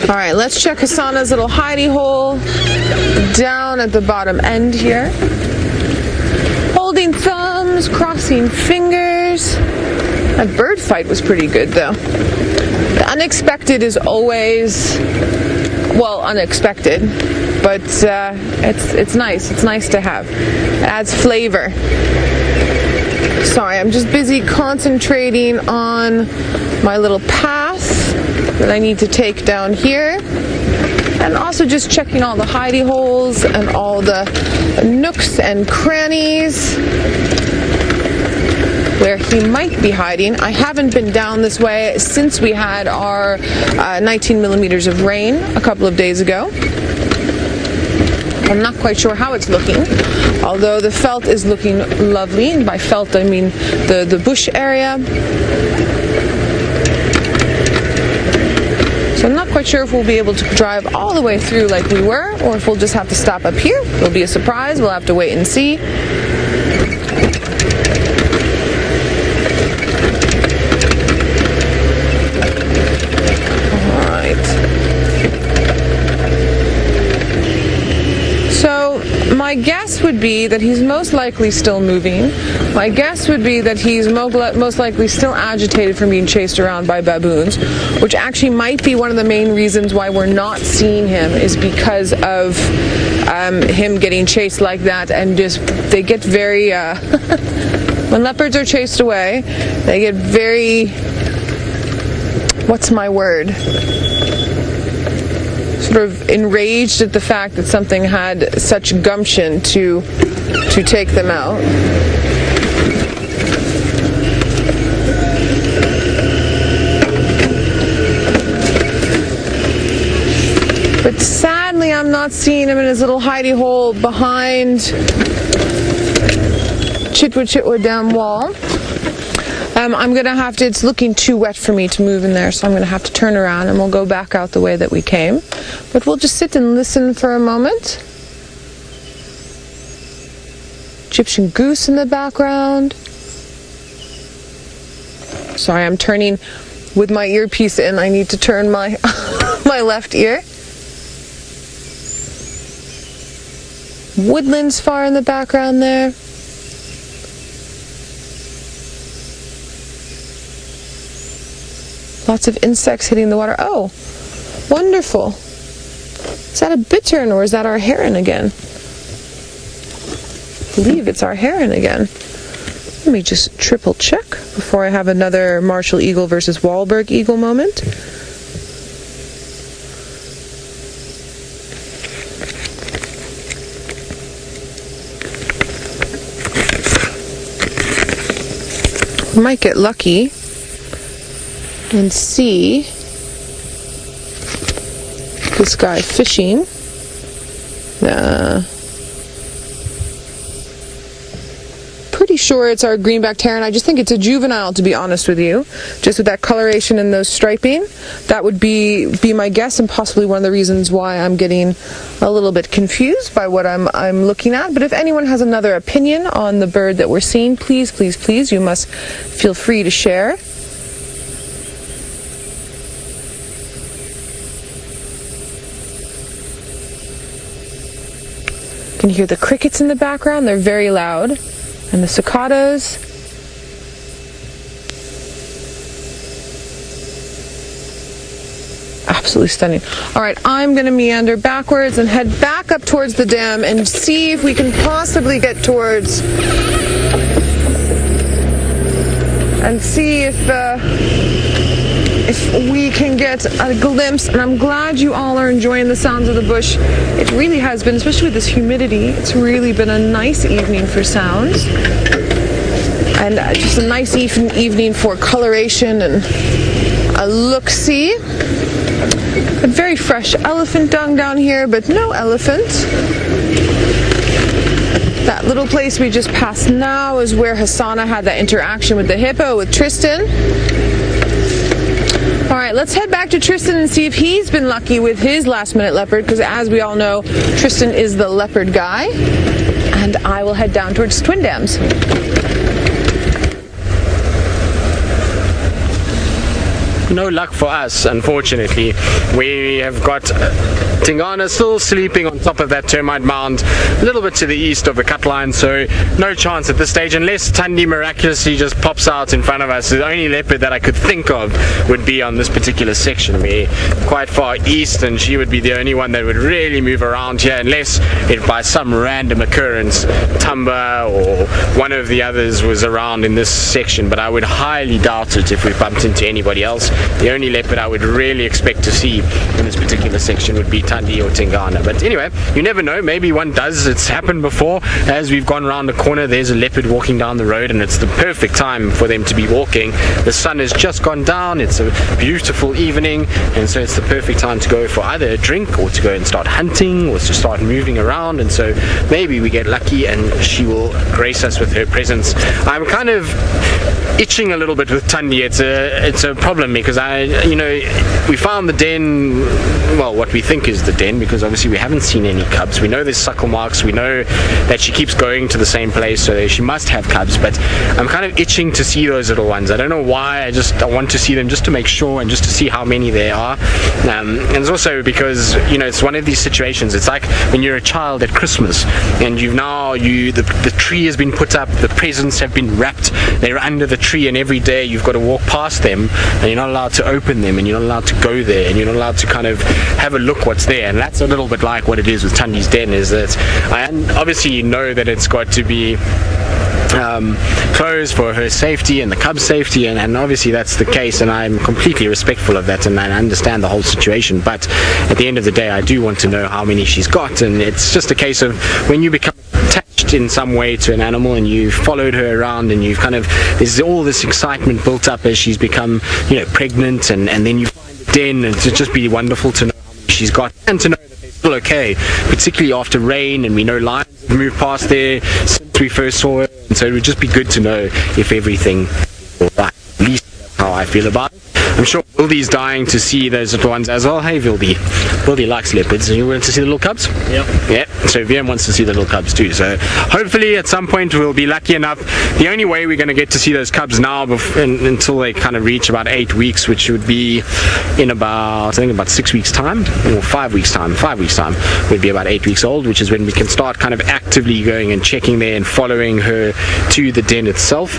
All right, let's check Hasana's little hidey hole down at the bottom end here. Holding thumbs, crossing fingers. That bird fight was pretty good, though. The unexpected is always, well, unexpected, but it's nice. It's nice to have. It adds flavor. Sorry, I'm just busy concentrating on my little path that I need to take down here, and also just checking all the hidey holes and all the nooks and crannies where he might be hiding. I haven't been down this way since we had our 19 millimeters of rain a couple of days ago. I'm not quite sure how it's looking, although the felt is looking lovely, and by felt I mean the bush area. So I'm not quite sure if we'll be able to drive all the way through like we were, or if we'll just have to stop up here. It'll be a surprise. We'll have to wait and see. All right. So my guess would be that he's most likely still moving. My guess would be that he's most likely still agitated from being chased around by baboons, which actually might be one of the main reasons why we're not seeing him, is because of him getting chased like that, and just they get very when leopards are chased away, they get very, what's my word, sort of enraged at the fact that something had such gumption to take them out. But sadly, I'm not seeing him in his little hidey hole behind Chitwa dam wall. I'm going to have to, it's looking too wet for me to move in there, so I'm going to have to turn around and we'll go back out the way that we came. But we'll just sit and listen for a moment. Egyptian goose in the background. Sorry, I'm turning with my earpiece in. I need to turn my my left ear. Woodlands far in the background there. Lots of insects hitting the water. Oh, wonderful. Is that a bittern or is that our heron again? I believe it's our heron again. Let me just triple check before I have another Marshall Eagle versus Wahlberg Eagle moment. We might get lucky and see this guy fishing. Pretty sure it's our greenback heron. I just think it's a juvenile, to be honest with you. Just with that coloration and those striping, that would be my guess, and possibly one of the reasons why I'm getting a little bit confused by what I'm looking at. But if anyone has another opinion on the bird that we're seeing, please, please, please, you must feel free to share. Can you hear the crickets in the background? They're very loud. And the cicadas. absolutely stunning. All right, I'm going to meander backwards and head back up towards the dam and see if we can possibly get towards and see if we can get a glimpse. And I'm glad you all are enjoying the sounds of the bush. It really has been, especially with this humidity, it's really been a nice evening for sounds. And just a nice evening for coloration and a look-see. A very fresh elephant dung down here, but no elephant. That little place we just passed now is where Hassana had that interaction with the hippo with Tristan. All right, let's head back to Tristan and see if he's been lucky with his last-minute leopard, because as we all know, Tristan is the leopard guy. And I will head down towards Twin Dams. No luck for us, unfortunately. We have got Tingana still sleeping on top of that termite mound, a little bit to the east of the cut line, so no chance at this stage, unless Tandi miraculously just pops out in front of us. The only leopard that I could think of would be on this particular section. We're quite far east, and she would be the only one that would really move around here, unless it by some random occurrence Tumba or one of the others was around in this section, but I would highly doubt it if we bumped into anybody else. The only leopard I would really expect to see in this particular section would be Tandi or Tingana. But anyway, you never know, maybe one does. It's happened before. As we've gone around the corner, there's a leopard walking down the road, and it's the perfect time for them to be walking. The sun has just gone down, it's a beautiful evening, and so it's the perfect time to go for either a drink or to go and start hunting or to start moving around. And so maybe we get lucky and she will grace us with her presence. I'm kind of itching a little bit with Tandi. It's a problem because we found the den, well, what we think is the den, because obviously we haven't seen any cubs. We know there's suckle marks, we know that she keeps going to the same place, so she must have cubs, but I'm kind of itching to see those little ones. I don't know why, I want to see them just to make sure and just to see how many there are. And it's also because, it's one of these situations. It's like when you're a child at Christmas and the tree has been put up, the presents have been wrapped, they're under the tree, and every day you've got to walk past them and you're not allowed to open them and you're not allowed to go there and you're not allowed to kind of have a look what's there. And that's a little bit like what it is with Tandi's den, is that I obviously know that it's got to be closed for her safety and the cub's safety, and obviously that's the case, and I'm completely respectful of that, and I understand the whole situation. But at the end of the day, I do want to know how many she's got, and it's just a case of when you become attached in some way to an animal and you've followed her around and you've there's all this excitement built up as she's become pregnant, and then you find the den, and it'd just be wonderful to know how many she's got and to know that they're still okay, particularly after rain, and we know lions have moved past there since we first saw her, and so it would just be good to know if everything is alright. At least that's how I feel about it. I'm sure Vildy's dying to see those little ones as well. Hey Vildy. Vildy likes leopards. You want to see the little cubs? Yeah. So VM wants to see the little cubs too. So hopefully at some point we'll be lucky enough. The only way we're going to get to see those cubs now until they kind of reach about 8 weeks, which would be in about 6 weeks time, or 5 weeks time. 5 weeks time would be about 8 weeks old, which is when we can start kind of actively going and checking there and following her to the den itself.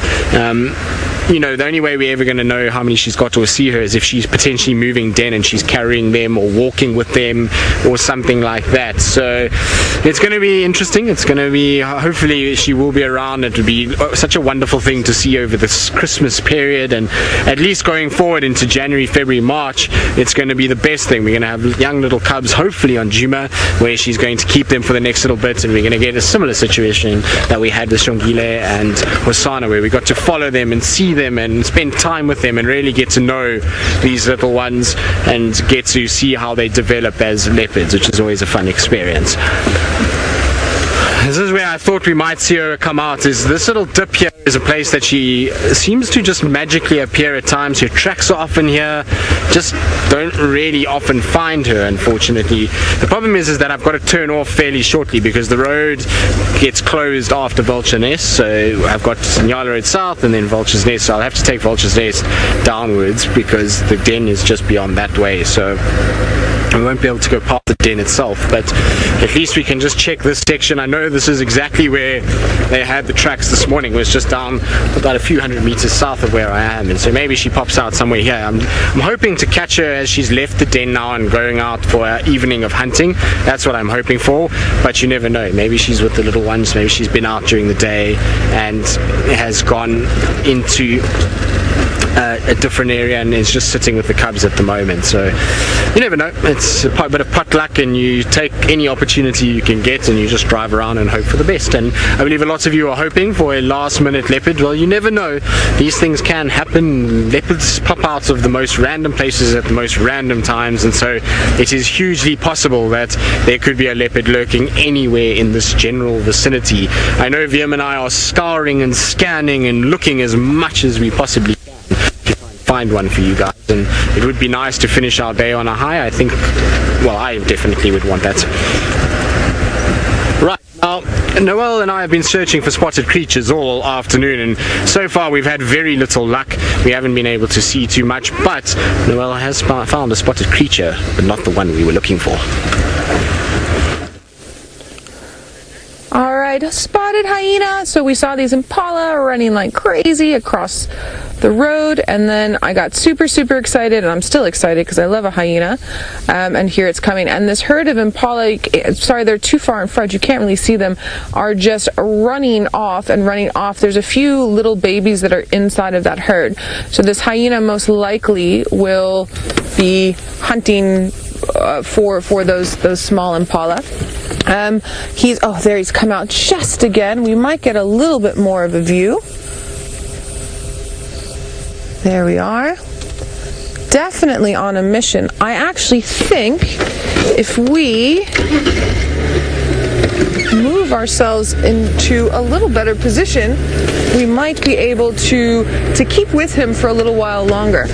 The only way we're ever going to know how many she's got or see her is if she's potentially moving den and she's carrying them or walking with them or something like that. So it's going to be interesting. It's going to be, hopefully she will be around. It would be such a wonderful thing to see over this Christmas period, and at least going forward into January, February, March, it's going to be the best thing. We're going to have young little cubs hopefully on Djuma, where she's going to keep them for the next little bit, and we're going to get a similar situation that we had with Shongile and Hosanna, where we got to follow them and see them and spend time with them and really get to know these little ones and get to see how they develop as leopards, which is always a fun experience. This is where I thought we might see her come out. Is this little dip here is a place that she seems to just magically appear at times. Her tracks are often here, just don't really often find her, unfortunately. The problem is that I've got to turn off fairly shortly because the road gets closed after Vulture Nest. So I've got Nyala Road South and then Vulture's Nest, so I'll have to take Vulture's Nest downwards because the den is just beyond that way. So We won't be able to go past the den itself, but at least we can just check this section. I know this is exactly where they had the tracks this morning. It was just down about a few hundred meters south of where I am, and so maybe she pops out somewhere here. I'm hoping to catch her as she's left the den now and going out for an evening of hunting. That's what I'm hoping for, but you never know. Maybe she's with the little ones, maybe she's been out during the day and has gone into a different area and is just sitting with the cubs at the moment. So you never know. It's a bit of potluck, and you take any opportunity you can get and you just drive around and hope for the best. And I believe a lot of you are hoping for a last minute leopard. Well, you never know. These things can happen. Leopards pop out of the most random places at the most random times, and so it is hugely possible that there could be a leopard lurking anywhere in this general vicinity. I know Wiem and I are scouring and scanning and looking as much as we possibly can to find one for you guys, and it would be nice to finish our day on a high. I think, well, I definitely would want that. Right, now Noel and I have been searching for spotted creatures all afternoon, and so far we've had very little luck. We haven't been able to see too much, but Noel has found a spotted creature, but not the one we were looking for. Alright, a spotted hyena. So we saw these impala running like crazy across the road, and then I got super excited, and I'm still excited because I love a hyena, and here it's coming. And this herd of impala, sorry, they're too far in front, you can't really see them, are just running off and running off. There's a few little babies that are inside of that herd. So this hyena most likely will be hunting for those small impala. He's come out just again. We might get a little bit more of a view. There we are. Definitely on a mission. I actually think if we move ourselves into a little better position, we might be able to keep with him for a little while longer.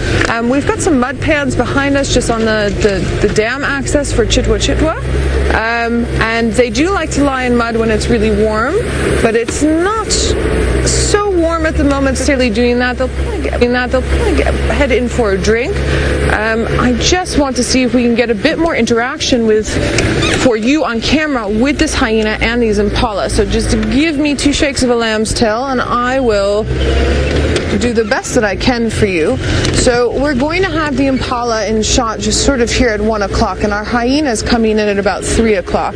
We've got some mud pans behind us just on the dam access for Chitwa. And they do like to lie in mud when it's really warm, but it's not so warm at the moment necessarily doing that. They'll probably head in for a drink. I just want to see if we can get a bit more interaction for you on camera with this hyena and these impala. So just give me 2 shakes of a lamb's tail and I will do the best that I can for you. So we're going to have the impala in shot just sort of here at 1 o'clock, and our hyena is coming in at about 3 o'clock.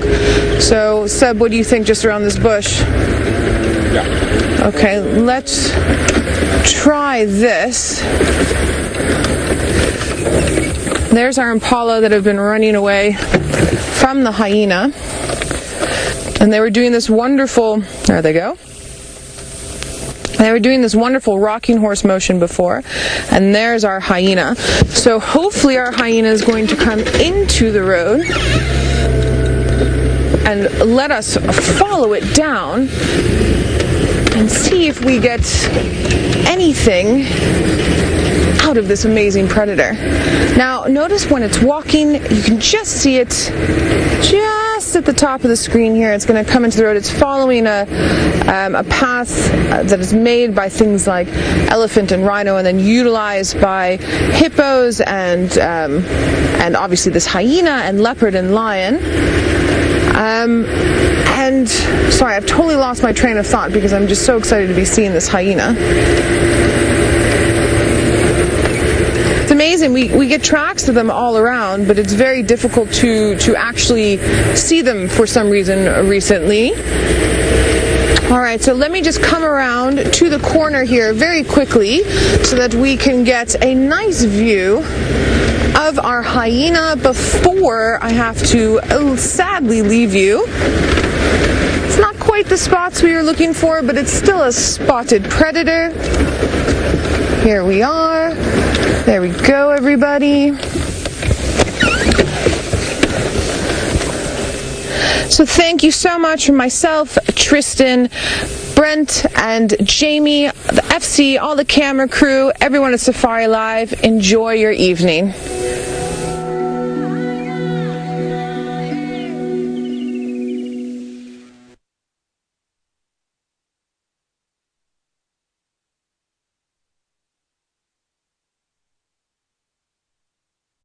So Seb, what do you think just around this bush? Yeah. Okay, let's try this. There's our impala that have been running away from the hyena. And they were doing this wonderful, there they go. They were doing this wonderful rocking horse motion before, and there's our hyena. So hopefully our hyena is going to come into the road and let us follow it down and see if we get anything out of this amazing predator. Now notice when it's walking, you can just see it just at the top of the screen here. It's going to come into the road. It's following a path that is made by things like elephant and rhino, and then utilized by hippos and obviously this hyena and leopard and lion. And sorry, I've totally lost my train of thought because I'm just so excited to be seeing this hyena. It's amazing. We get tracks of them all around, but it's very difficult to actually see them for some reason recently. Alright, so let me just come around to the corner here very quickly so that we can get a nice view of our hyena before I have to sadly leave you. It's not quite the spots we were looking for, but it's still a spotted predator. Here we are. There we go, everybody. So thank you so much from myself, Tristan, Brent, and Jamie, the FC, all the camera crew, everyone at Safari Live. Enjoy your evening.